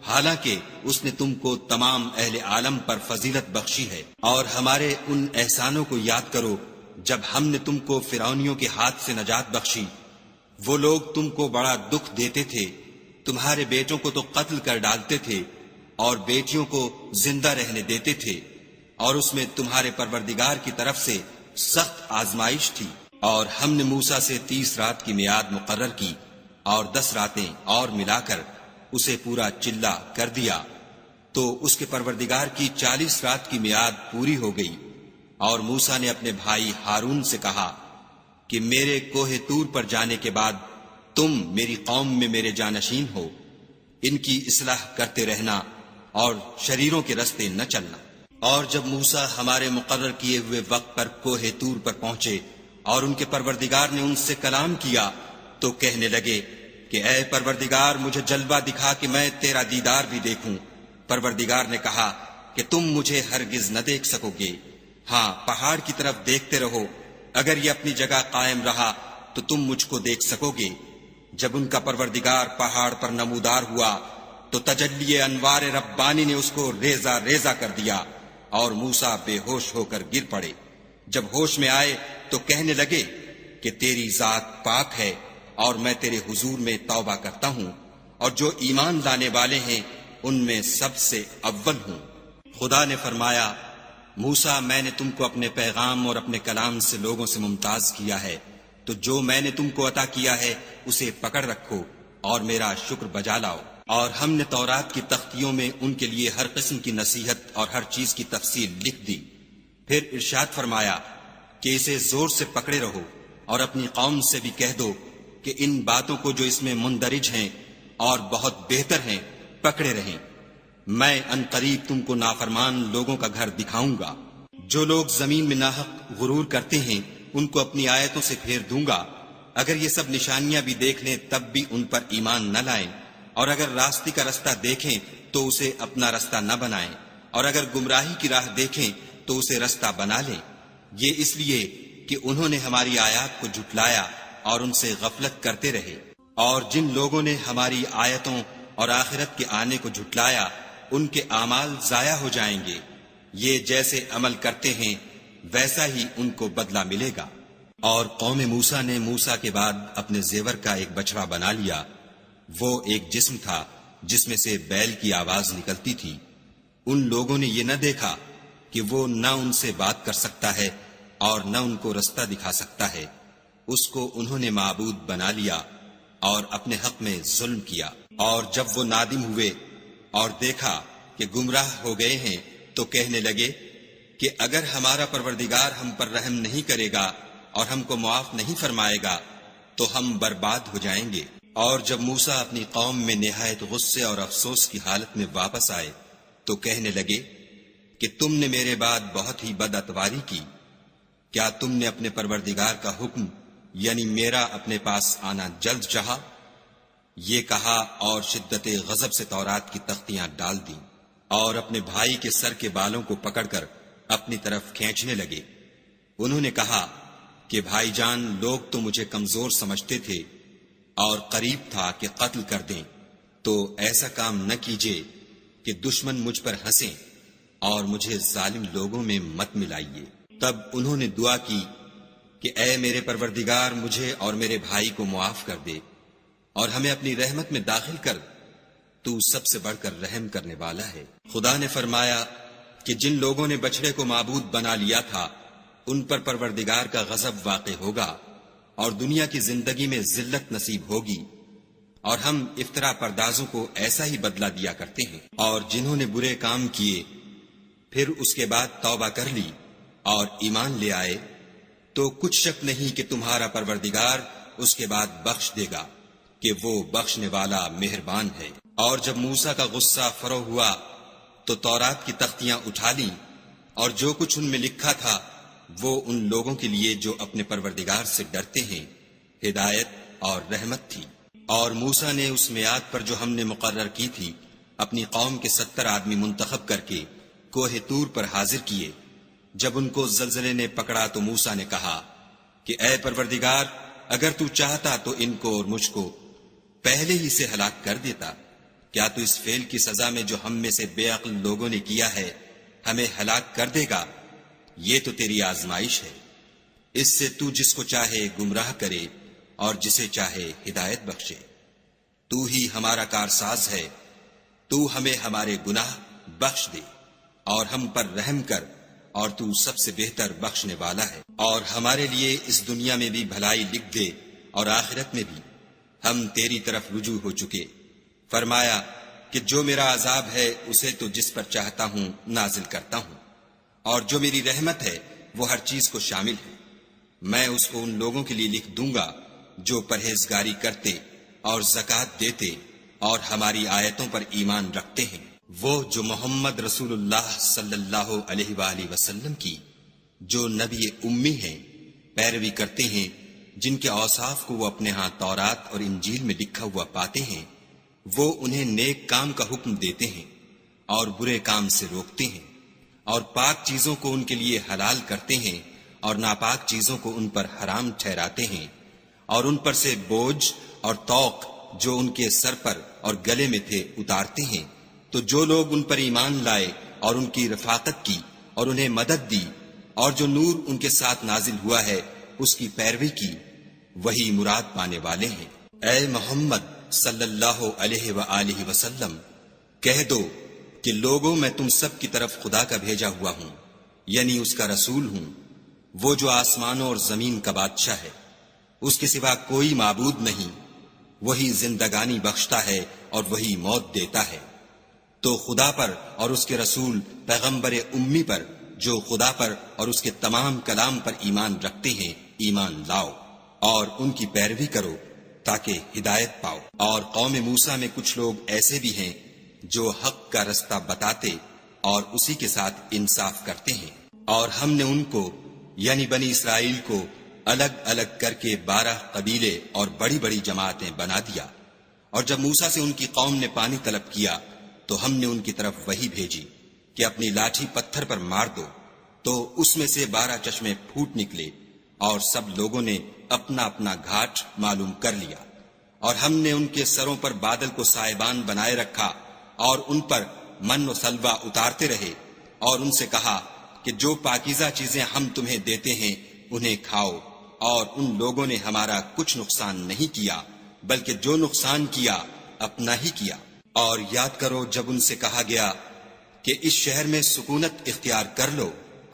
حالانکہ اس نے تم کو تمام اہل عالم پر فضیلت بخشی ہے۔ اور ہمارے ان احسانوں کو یاد کرو جب ہم نے تم کو فرعونیوں کے ہاتھ سے نجات بخشی۔ وہ لوگ تم کو بڑا دکھ دیتے تھے، تمہارے بیٹوں کو تو قتل کر ڈالتے تھے اور بیٹیوں کو زندہ رہنے دیتے تھے، اور اس میں تمہارے پروردگار کی طرف سے سخت آزمائش تھی۔ اور ہم نے موسیٰ سے 30 رات کی میعاد مقرر کی اور 10 راتیں اور ملا کر اسے پورا چلہ کر دیا، تو اس کے پروردگار کی 40 رات کی میعاد پوری ہو گئی۔ اور موسیٰ نے اپنے بھائی ہارون سے کہا کہ میرے کوہ طور پر جانے کے بعد تم میری قوم میں میرے جانشین ہو، ان کی اصلاح کرتے رہنا اور شریروں کے رستے نہ چلنا۔ اور جب موسیٰ ہمارے مقرر کیے ہوئے وقت پر کوہ طور پر پہنچے اور ان کے پروردگار نے ان سے کلام کیا تو کہنے لگے کہ اے پروردگار مجھے جلوہ دکھا کہ میں تیرا دیدار بھی دیکھوں۔ پروردگار نے کہا کہ تم مجھے ہرگز نہ دیکھ سکو گے، ہاں پہاڑ کی طرف دیکھتے رہو، اگر یہ اپنی جگہ قائم رہا تو تم مجھ کو دیکھ سکو گے۔ جب ان کا پروردگار پہاڑ پر نمودار ہوا تو تجلی انوار ربانی نے اس کو ریزہ ریزہ کر دیا اور موسیٰ بے ہوش ہو کر گر پڑے۔ جب ہوش میں آئے تو کہنے لگے کہ تیری ذات پاک ہے اور میں تیرے حضور میں توبہ کرتا ہوں، اور جو ایمان لانے والے ہیں ان میں سب سے اول ہوں۔ خدا نے فرمایا موسیٰ میں نے تم کو اپنے پیغام اور اپنے کلام سے لوگوں سے ممتاز کیا ہے، تو جو میں نے تم کو عطا کیا ہے اسے پکڑ رکھو اور میرا شکر بجا لاؤ۔ اور ہم نے تورات کی تختیوں میں ان کے لیے ہر قسم کی نصیحت اور ہر چیز کی تفصیل لکھ دی۔ پھر ارشاد فرمایا کہ اسے زور سے پکڑے رہو اور اپنی قوم سے بھی کہہ دو کہ ان باتوں کو جو اس میں مندرج ہیں اور بہت بہتر ہیں پکڑے رہیں۔ میں ان قریب تم کو نافرمان لوگوں کا گھر دکھاؤں گا۔ جو لوگ زمین میں ناحق غرور کرتے ہیں ان کو اپنی آیتوں سے پھیر دوں گا۔ اگر یہ سب نشانیاں بھی دیکھ لیں تب بھی ان پر ایمان نہ لائیں، اور اگر راستے کا رستہ دیکھیں تو اسے اپنا رستہ نہ بنائیں، اور اگر گمراہی کی راہ دیکھیں تو اسے رستہ بنا لیں۔ یہ اس لیے کہ انہوں نے ہماری آیات کو جھٹلایا اور ان سے غفلت کرتے رہے۔ اور جن لوگوں نے ہماری آیتوں اور آخرت کے آنے کو جھٹلایا ان کے اعمال ضائع ہو جائیں گے۔ یہ جیسے عمل کرتے ہیں ویسا ہی ان کو بدلہ ملے گا۔ اور قوم موسیٰ نے موسیٰ کے بعد اپنے زیور کا ایک بچڑا بنا لیا۔ وہ ایک جسم تھا جس میں سے بیل کی آواز نکلتی تھی۔ ان لوگوں نے یہ نہ دیکھا کہ وہ نہ ان سے بات کر سکتا ہے اور نہ ان کو رستہ دکھا سکتا ہے۔ اس کو انہوں نے معبود بنا لیا اور اپنے حق میں ظلم کیا۔ اور جب وہ نادم ہوئے اور دیکھا کہ گمراہ ہو گئے ہیں تو کہنے لگے کہ اگر ہمارا پروردگار ہم پر رحم نہیں کرے گا اور ہم کو معاف نہیں فرمائے گا تو ہم برباد ہو جائیں گے۔ اور جب موسیٰ اپنی قوم میں نہایت غصے اور افسوس کی حالت میں واپس آئے تو کہنے لگے کہ تم نے میرے بعد بہت ہی بد اتواری کی۔ کیا تم نے اپنے پروردگار کا حکم یعنی میرا اپنے پاس آنا جلد چاہا؟ یہ کہا اور شدت غضب سے تورات کی تختیاں ڈال دیں اور اپنے بھائی کے سر کے بالوں کو پکڑ کر اپنی طرف کھینچنے لگے۔ انہوں نے کہا کہ بھائی جان لوگ تو مجھے کمزور سمجھتے تھے اور قریب تھا کہ قتل کر دیں، تو ایسا کام نہ کیجیے کہ دشمن مجھ پر ہنسیں اور مجھے ظالم لوگوں میں مت ملائیے۔ تب انہوں نے دعا کی کہ اے میرے پروردگار مجھے اور میرے بھائی کو معاف کر دے اور ہمیں اپنی رحمت میں داخل کر، تو سب سے بڑھ کر رحم کرنے والا ہے۔ خدا نے فرمایا کہ جن لوگوں نے بچڑے کو معبود بنا لیا تھا ان پر پروردگار کا غضب واقع ہوگا اور دنیا کی زندگی میں ذلت نصیب ہوگی، اور ہم افترا پردازوں کو ایسا ہی بدلہ دیا کرتے ہیں۔ اور جنہوں نے برے کام کیے پھر اس کے بعد توبہ کر لی اور ایمان لے آئے تو کچھ شک نہیں کہ تمہارا پروردگار اس کے بعد بخش دے گا کہ وہ بخشنے والا مہربان ہے۔ اور جب موسیٰ کا غصہ فرو ہوا تو تورات کی تختیاں اٹھا لیں، اور جو کچھ ان میں لکھا تھا وہ ان لوگوں کے لیے جو اپنے پروردگار سے ڈرتے ہیں ہدایت اور رحمت تھی۔ اور موسیٰ نے اس میعاد پر جو ہم نے مقرر کی تھی اپنی قوم کے 70 آدمی منتخب کر کے کوہ طور پر حاضر کیے، جب ان کو زلزلے نے پکڑا تو موسیٰ نے کہا کہ اے پروردگار، اگر تو چاہتا تو ان کو اور مجھ کو پہلے ہی سے ہلاک کر دیتا۔ کیا تو اس فعل کی سزا میں جو ہم میں سے بے عقل لوگوں نے کیا ہے ہمیں ہلاک کر دے گا؟ یہ تو تیری آزمائش ہے، اس سے تو جس کو چاہے گمراہ کرے اور جسے چاہے ہدایت بخشے۔ تو ہی ہمارا کارساز ہے، تو ہمیں ہمارے گناہ بخش دے اور ہم پر رحم کر، اور تو سب سے بہتر بخشنے والا ہے۔ اور ہمارے لیے اس دنیا میں بھی بھلائی لکھ دے اور آخرت میں بھی، ہم تیری طرف رجوع ہو چکے۔ فرمایا کہ جو میرا عذاب ہے اسے تو جس پر چاہتا ہوں نازل کرتا ہوں، اور جو میری رحمت ہے وہ ہر چیز کو شامل ہے۔ میں اس کو ان لوگوں کے لیے لکھ دوں گا جو پرہیزگاری کرتے اور زکوٰۃ دیتے اور ہماری آیتوں پر ایمان رکھتے ہیں، وہ جو محمد رسول اللہ صلی اللہ علیہ وآلہ وسلم کی، جو نبی امی ہیں، پیروی کرتے ہیں، جن کے اوصاف کو وہ اپنے ہاں تورات اور انجیل میں لکھا ہوا پاتے ہیں۔ وہ انہیں نیک کام کا حکم دیتے ہیں اور برے کام سے روکتے ہیں، اور پاک چیزوں کو ان کے لیے حلال کرتے ہیں اور ناپاک چیزوں کو ان پر حرام ٹھہراتے ہیں، اور ان پر سے بوجھ اور طوق جو ان کے سر پر اور گلے میں تھے اتارتے ہیں۔ تو جو لوگ ان پر ایمان لائے اور ان کی رفاقت کی اور انہیں مدد دی، اور جو نور ان کے ساتھ نازل ہوا ہے اس کی پیروی کی، وہی مراد پانے والے ہیں۔ اے محمد صلی اللہ علیہ وآلہ وسلم، کہہ دو کہ لوگوں میں تم سب کی طرف خدا کا بھیجا ہوا ہوں، یعنی اس کا رسول ہوں، وہ جو آسمانوں اور زمین کا بادشاہ ہے، اس کے سوا کوئی معبود نہیں، وہی زندگانی بخشتا ہے اور وہی موت دیتا ہے۔ تو خدا پر اور اس کے رسول پیغمبر امی پر جو خدا پر اور اس کے تمام کلام پر ایمان رکھتے ہیں ایمان لاؤ، اور ان کی پیروی کرو تاکہ ہدایت پاؤ۔ اور قوم موسیٰ میں کچھ لوگ ایسے بھی ہیں جو حق کا رستہ بتاتے اور اسی کے ساتھ انصاف کرتے ہیں، اور ہم نے ان کو یعنی بنی اسرائیل کو الگ الگ کر کے 12 قبیلے اور بڑی بڑی جماعتیں بنا دیا۔ اور جب موسیٰ سے ان کی قوم نے پانی طلب کیا تو ہم نے ان کی طرف وحی بھیجی کہ اپنی لاٹھی پتھر پر مار دو، تو اس میں سے 12 چشمے پھوٹ نکلے، اور سب لوگوں نے اپنا اپنا گھاٹ معلوم کر لیا۔ اور ہم نے ان کے سروں پر بادل کو سائبان بنائے رکھا اور ان پر من و سلوہ اتارتے رہے، اور ان سے کہا کہ جو پاکیزہ چیزیں ہم تمہیں دیتے ہیں انہیں کھاؤ، اور ان لوگوں نے ہمارا کچھ نقصان نہیں کیا، بلکہ جو نقصان کیا اپنا ہی کیا۔ اور یاد کرو جب ان سے کہا گیا کہ اس شہر میں سکونت اختیار کر لو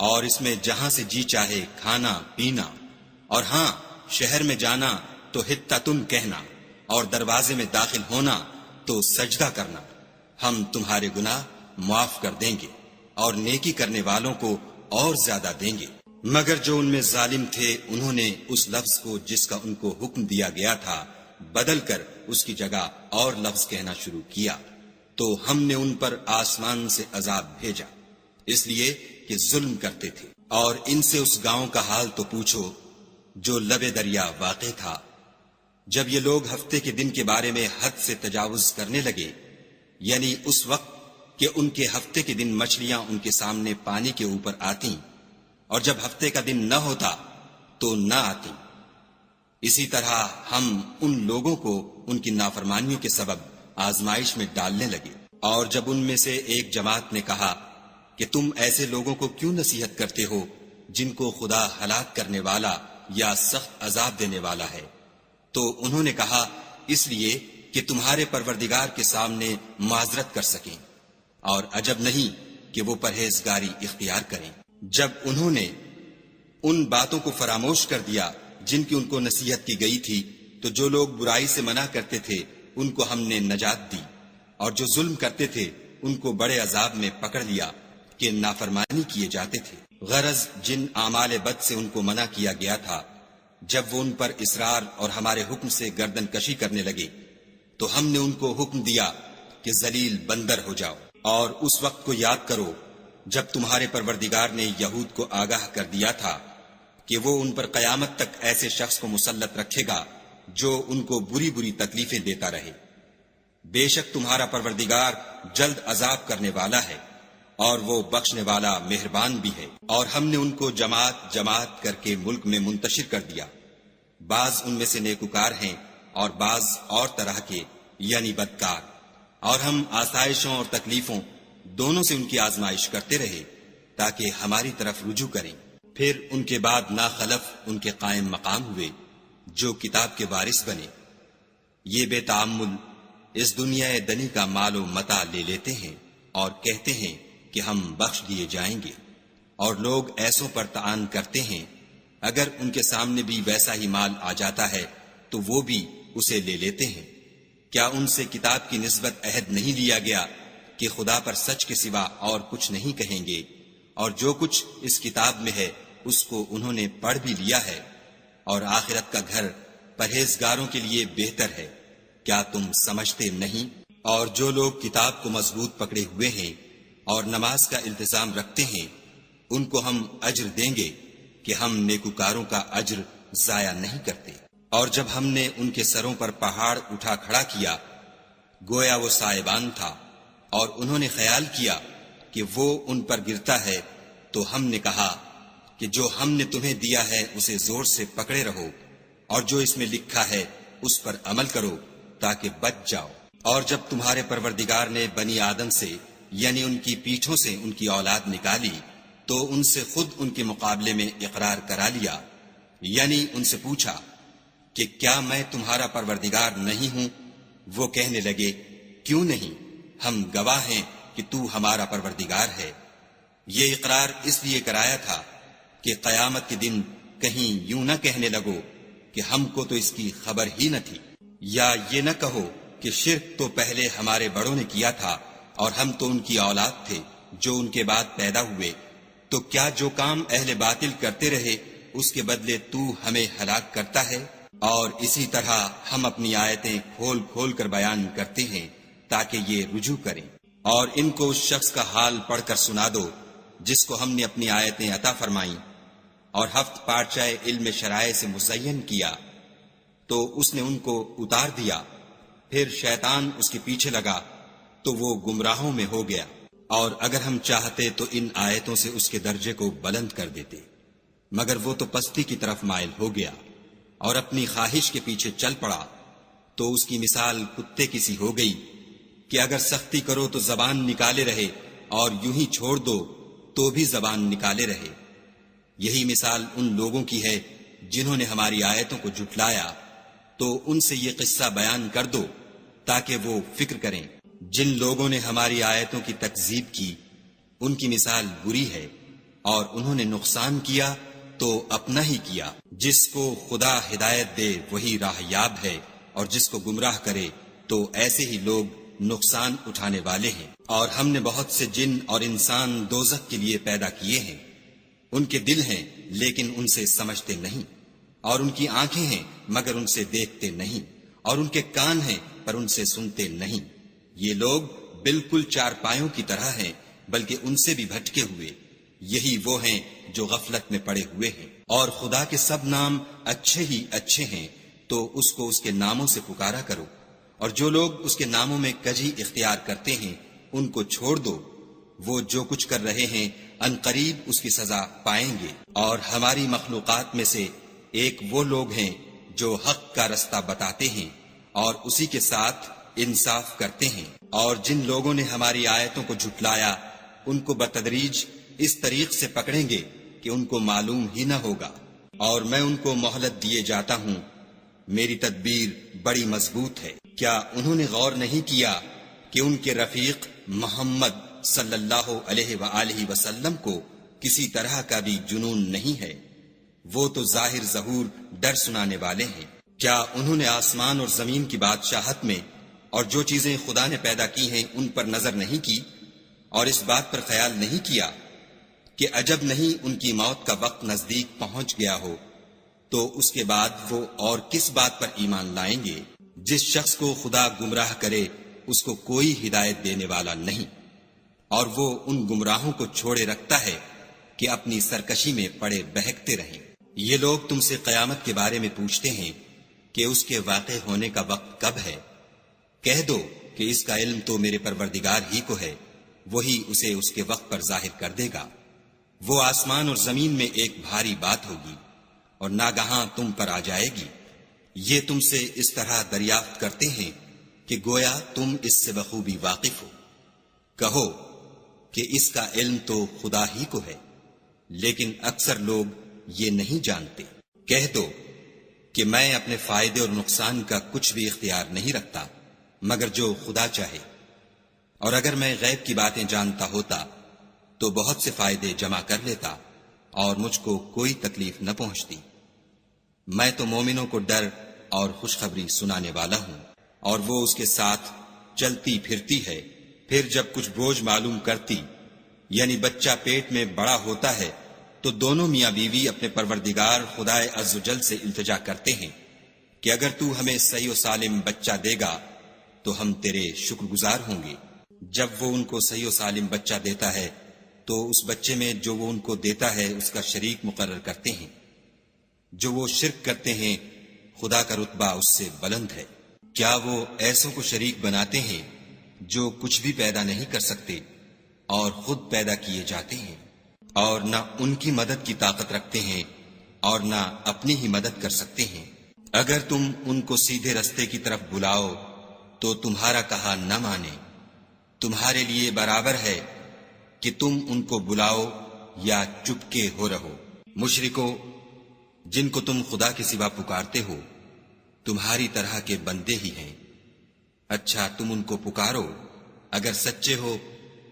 اور اس میں جہاں سے جی چاہے کھانا پینا، اور ہاں شہر میں جانا تو حطۃ کہنا، اور دروازے میں داخل ہونا تو سجدہ کرنا، ہم تمہارے گناہ معاف کر دیں گے اور نیکی کرنے والوں کو اور زیادہ دیں گے۔ مگر جو ان میں ظالم تھے انہوں نے اس لفظ کو جس کا ان کو حکم دیا گیا تھا بدل کر اس کی جگہ اور لفظ کہنا شروع کیا، تو ہم نے ان پر آسمان سے عذاب بھیجا، اس لیے کہ ظلم کرتے تھے۔ اور ان سے اس گاؤں کا حال تو پوچھو جو لبے دریا واقع تھا۔ جب یہ لوگ ہفتے کے دن کے بارے میں حد سے تجاوز کرنے لگے، یعنی اس وقت کہ ان کے ہفتے کے دن مچھلیاں ان کے سامنے پانی کے اوپر آتی، اور جب ہفتے کا دن نہ ہوتا تو نہ آتی، اسی طرح ہم ان لوگوں کو ان کی نافرمانیوں کے سبب آزمائش میں ڈالنے لگے۔ اور جب ان میں سے ایک جماعت نے کہا کہ تم ایسے لوگوں کو کیوں نصیحت کرتے ہو جن کو خدا ہلاک کرنے والا یا سخت عذاب دینے والا ہے، تو انہوں نے کہا اس لیے کہ تمہارے پروردگار کے سامنے معذرت کر سکیں، اور عجب نہیں کہ وہ پرہیزگاری اختیار کریں۔ جب انہوں نے ان باتوں کو فراموش کر دیا جن کی ان کو نصیحت کی گئی تھی، تو جو لوگ برائی سے منع کرتے تھے ان کو ہم نے نجات دی، اور جو ظلم کرتے تھے ان کو بڑے عذاب میں پکڑ لیا کہ نافرمانی کیے جاتے تھے۔ غرض جن اعمال بد سے ان کو منع کیا گیا تھا، جب وہ ان پر اصرار اور ہمارے حکم سے گردن کشی کرنے لگے تو ہم نے ان کو حکم دیا کہ ذلیل بندر ہو جاؤ۔ اور اس وقت کو یاد کرو جب تمہارے پروردگار نے یہود کو آگاہ کر دیا تھا کہ وہ ان پر قیامت تک ایسے شخص کو مسلط رکھے گا جو ان کو بری بری تکلیفیں دیتا رہے۔ بے شک تمہارا پروردگار جلد عذاب کرنے والا ہے، اور وہ بخشنے والا مہربان بھی ہے۔ اور ہم نے ان کو جماعت جماعت کر کے ملک میں منتشر کر دیا، بعض ان میں سے نیکوکار ہیں اور بعض اور طرح کے یعنی بدکار، اور ہم آسائشوں اور تکلیفوں دونوں سے ان کی آزمائش کرتے رہے تاکہ ہماری طرف رجوع کریں۔ پھر ان کے بعد ناخلف ان کے قائم مقام ہوئے جو کتاب کے وارث بنے، یہ بے تعمل اس دنیا دنی کا مال و متاع لے لیتے ہیں اور کہتے ہیں کہ ہم بخش دیے جائیں گے، اور لوگ ایسوں پر طعن کرتے ہیں اگر ان کے سامنے بھی ویسا ہی مال آ جاتا ہے تو وہ بھی اسے لے لیتے ہیں۔ کیا ان سے کتاب کی نسبت عہد نہیں لیا گیا کہ خدا پر سچ کے سوا اور کچھ نہیں کہیں گے، اور جو کچھ اس کتاب میں ہے اس کو انہوں نے پڑھ بھی لیا ہے، اور آخرت کا گھر پرہیزگاروں کے لیے بہتر ہے، کیا تم سمجھتے نہیں؟ اور جو لوگ کتاب کو مضبوط پکڑے ہوئے ہیں اور نماز کا التزام رکھتے ہیں ان کو ہم اجر دیں گے کہ ہم نیکوکاروں کا اجر ضائع نہیں کرتے۔ اور جب ہم نے ان کے سروں پر پہاڑ اٹھا کھڑا کیا گویا وہ سائبان تھا، اور انہوں نے خیال کیا کہ وہ ان پر گرتا ہے، تو ہم نے کہا کہ جو ہم نے تمہیں دیا ہے اسے زور سے پکڑے رہو، اور جو اس میں لکھا ہے اس پر عمل کرو تاکہ بچ جاؤ۔ اور جب تمہارے پروردگار نے بنی آدم سے یعنی ان کی پیٹھوں سے ان کی اولاد نکالی تو ان سے خود ان کے مقابلے میں اقرار کرا لیا، یعنی ان سے پوچھا کہ کیا میں تمہارا پروردگار نہیں ہوں؟ وہ کہنے لگے کیوں نہیں، ہم گواہ ہیں کہ تو ہمارا پروردگار ہے۔ یہ اقرار اس لیے کرایا تھا کہ قیامت کے دن کہیں یوں نہ کہنے لگو کہ ہم کو تو اس کی خبر ہی نہ تھی، یا یہ نہ کہو کہ شرک تو پہلے ہمارے بڑوں نے کیا تھا اور ہم تو ان کی اولاد تھے جو ان کے بعد پیدا ہوئے، تو کیا جو کام اہل باطل کرتے رہے اس کے بدلے تو ہمیں ہلاک کرتا ہے؟ اور اسی طرح ہم اپنی آیتیں کھول کھول کر بیان کرتے ہیں تاکہ یہ رجوع کریں۔ اور ان کو اس شخص کا حال پڑھ کر سنا دو جس کو ہم نے اپنی آیتیں عطا فرمائیں اور ہفت پارچائے علم شرائع سے مزین کیا تو اس نے ان کو اتار دیا، پھر شیطان اس کے پیچھے لگا تو وہ گمراہوں میں ہو گیا۔ اور اگر ہم چاہتے تو ان آیتوں سے اس کے درجے کو بلند کر دیتے، مگر وہ تو پستی کی طرف مائل ہو گیا اور اپنی خواہش کے پیچھے چل پڑا، تو اس کی مثال کتے کی سی ہو گئی کہ اگر سختی کرو تو زبان نکالے رہے اور یوں ہی چھوڑ دو تو بھی زبان نکالے رہے۔ یہی مثال ان لوگوں کی ہے جنہوں نے ہماری آیتوں کو جھٹلایا، تو ان سے یہ قصہ بیان کر دو تاکہ وہ فکر کریں۔ جن لوگوں نے ہماری آیتوں کی تکذیب کی ان کی مثال بری ہے، اور انہوں نے نقصان کیا تو اپنا ہی کیا۔ جس کو خدا ہدایت دے وہی راہ یاب ہے، اور جس کو گمراہ کرے تو ایسے ہی لوگ نقصان اٹھانے والے ہیں۔ اور ہم نے بہت سے جن اور انسان دوزخ کے لیے پیدا کیے ہیں، ان کے دل ہیں لیکن ان سے سمجھتے نہیں، اور ان کی آنکھیں ہیں مگر ان سے دیکھتے نہیں، اور ان کے کان ہیں پر ان سے سنتے نہیں۔ یہ لوگ بالکل چارپایوں کی طرح ہیں بلکہ ان سے بھی بھٹکے ہوئے، یہی وہ ہیں جو غفلت میں پڑے ہوئے ہیں۔ اور خدا کے سب نام اچھے ہی اچھے ہیں تو اس کو اس کے ناموں سے پکارا کرو، اور جو لوگ اس کے ناموں میں کجی اختیار کرتے ہیں ان کو چھوڑ دو، وہ جو کچھ کر رہے ہیں عنقریب اس کی سزا پائیں گے۔ اور ہماری مخلوقات میں سے ایک وہ لوگ ہیں جو حق کا رستہ بتاتے ہیں اور اسی کے ساتھ انصاف کرتے ہیں، اور جن لوگوں نے ہماری آیتوں کو جھٹلایا ان کو بتدریج اس طریق سے پکڑیں گے کہ ان کو معلوم ہی نہ ہوگا، اور میں ان کو مہلت دیے جاتا ہوں، میری تدبیر بڑی مضبوط ہے۔ کیا انہوں نے غور نہیں کیا کہ ان کے رفیق محمد صلی اللہ علیہ وآلہ وسلم کو کسی طرح کا بھی جنون نہیں ہے، وہ تو ظاہر ظہور ڈر سنانے والے ہیں۔ کیا انہوں نے آسمان اور زمین کی بادشاہت میں اور جو چیزیں خدا نے پیدا کی ہیں ان پر نظر نہیں کی، اور اس بات پر خیال نہیں کیا کہ عجب نہیں ان کی موت کا وقت نزدیک پہنچ گیا ہو، تو اس کے بعد وہ اور کس بات پر ایمان لائیں گے؟ جس شخص کو خدا گمراہ کرے اس کو کوئی ہدایت دینے والا نہیں، اور وہ ان گمراہوں کو چھوڑے رکھتا ہے کہ اپنی سرکشی میں پڑے بہکتے رہیں۔ یہ لوگ تم سے قیامت کے بارے میں پوچھتے ہیں کہ اس کے واقع ہونے کا وقت کب ہے؟ کہہ دو کہ اس کا علم تو میرے پروردگار ہی کو ہے، وہی اسے اس کے وقت پر ظاہر کر دے گا۔ وہ آسمان اور زمین میں ایک بھاری بات ہوگی اور ناگہاں تم پر آ جائے گی۔ یہ تم سے اس طرح دریافت کرتے ہیں کہ گویا تم اس سے بخوبی واقف ہو۔ کہو کہ اس کا علم تو خدا ہی کو ہے، لیکن اکثر لوگ یہ نہیں جانتے۔ کہہ دو کہ میں اپنے فائدے اور نقصان کا کچھ بھی اختیار نہیں رکھتا مگر جو خدا چاہے، اور اگر میں غیب کی باتیں جانتا ہوتا تو بہت سے فائدے جمع کر لیتا اور مجھ کو کوئی تکلیف نہ پہنچتی۔ میں تو مومنوں کو ڈر اور خوشخبری سنانے والا ہوں، اور وہ اس کے ساتھ چلتی پھرتی ہے۔ پھر جب کچھ بوجھ معلوم کرتی، یعنی بچہ پیٹ میں بڑا ہوتا ہے، تو دونوں میاں بیوی اپنے پروردگار خدائے عز و جل سے التجا کرتے ہیں کہ اگر تو ہمیں صحیح و سالم بچہ دے گا تو ہم تیرے شکر گزار ہوں گے۔ جب وہ ان کو صحیح و سالم بچہ دیتا ہے تو اس بچے میں جو وہ ان کو دیتا ہے اس کا شریک مقرر کرتے ہیں۔ جو وہ شرک کرتے ہیں خدا کا رتبہ اس سے بلند ہے۔ کیا وہ ایسوں کو شریک بناتے ہیں جو کچھ بھی پیدا نہیں کر سکتے اور خود پیدا کیے جاتے ہیں، اور نہ ان کی مدد کی طاقت رکھتے ہیں اور نہ اپنی ہی مدد کر سکتے ہیں۔ اگر تم ان کو سیدھے رستے کی طرف بلاؤ تو تمہارا کہا نہ مانے۔ تمہارے لیے برابر ہے کہ تم ان کو بلاؤ یا چپکے ہو رہو۔ مشرکو جن کو تم خدا کے سوا پکارتے ہو تمہاری طرح کے بندے ہی ہیں۔ اچھا تم ان کو پکارو، اگر سچے ہو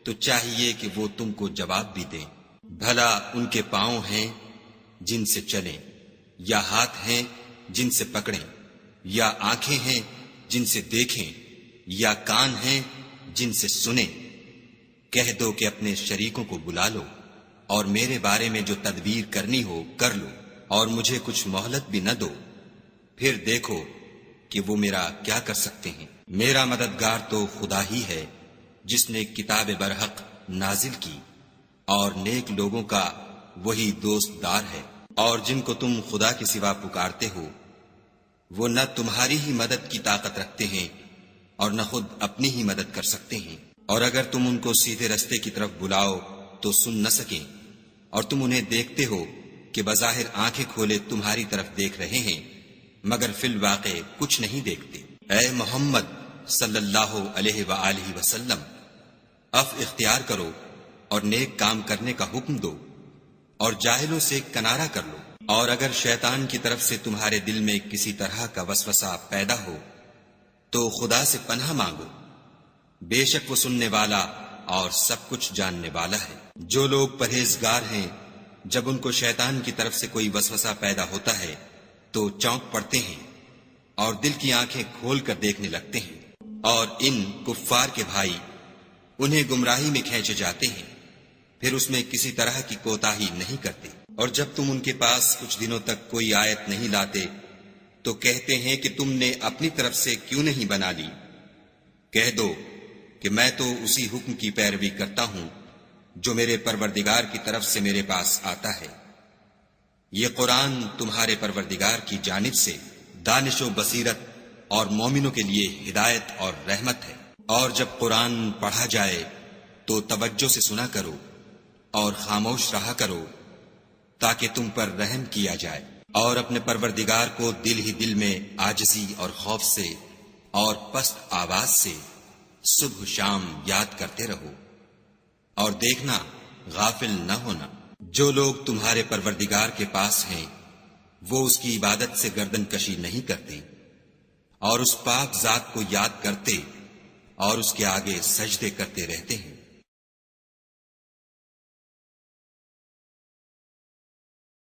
تو چاہیے کہ وہ تم کو جواب بھی دیں۔ بھلا ان کے پاؤں ہیں جن سے چلیں، یا ہاتھ ہیں جن سے پکڑیں، یا آنکھیں ہیں جن سے دیکھیں، یا کان ہیں جن سے سنیں۔ کہہ دو کہ اپنے شریکوں کو بلا لو اور میرے بارے میں جو تدبیر کرنی ہو کر لو، اور مجھے کچھ مہلت بھی نہ دو، پھر دیکھو کہ وہ میرا کیا کر سکتے ہیں۔ میرا مددگار تو خدا ہی ہے جس نے کتاب برحق نازل کی، اور نیک لوگوں کا وہی دوست دار ہے۔ اور جن کو تم خدا کے سوا پکارتے ہو وہ نہ تمہاری ہی مدد کی طاقت رکھتے ہیں اور نہ خود اپنی ہی مدد کر سکتے ہیں۔ اور اگر تم ان کو سیدھے رستے کی طرف بلاؤ تو سن نہ سکیں، اور تم انہیں دیکھتے ہو کہ بظاہر آنکھیں کھولے تمہاری طرف دیکھ رہے ہیں مگر فی الواقع کچھ نہیں دیکھتے۔ اے محمد صلی اللہ علیہ وآلہ وسلم، عفو اختیار کرو اور نیک کام کرنے کا حکم دو اور جاہلوں سے کنارہ کر لو۔ اور اگر شیطان کی طرف سے تمہارے دل میں کسی طرح کا وسوسہ پیدا ہو تو خدا سے پناہ مانگو، بے شک وہ سننے والا اور سب کچھ جاننے والا ہے۔ جو لوگ پرہیزگار ہیں جب ان کو شیطان کی طرف سے کوئی وسوسہ پیدا ہوتا ہے تو چونک پڑتے ہیں اور دل کی آنکھیں کھول کر دیکھنے لگتے ہیں، اور ان کفار کے بھائی انہیں گمراہی میں کھینچے جاتے ہیں، پھر اس میں کسی طرح کی کوتاہی نہیں کرتے۔ اور جب تم ان کے پاس کچھ دنوں تک کوئی آیت نہیں لاتے تو کہتے ہیں کہ تم نے اپنی طرف سے کیوں نہیں بنا لی۔ کہہ دو کہ میں تو اسی حکم کی پیروی کرتا ہوں جو میرے پروردگار کی طرف سے میرے پاس آتا ہے۔ یہ قرآن تمہارے پروردگار کی جانب سے دانش و بصیرت اور مومنوں کے لیے ہدایت اور رحمت ہے۔ اور جب قرآن پڑھا جائے تو توجہ سے سنا کرو اور خاموش رہا کرو تاکہ تم پر رحم کیا جائے، اور اپنے پروردگار کو دل ہی دل میں عاجزی اور خوف سے اور پست آواز سے صبح شام یاد کرتے رہو، اور دیکھنا غافل نہ ہونا۔ جو لوگ تمہارے پروردگار کے پاس ہیں وہ اس کی عبادت سے گردن کشی نہیں کرتے اور اس پاک ذات کو یاد کرتے اور اس کے آگے سجدے کرتے رہتے ہیں۔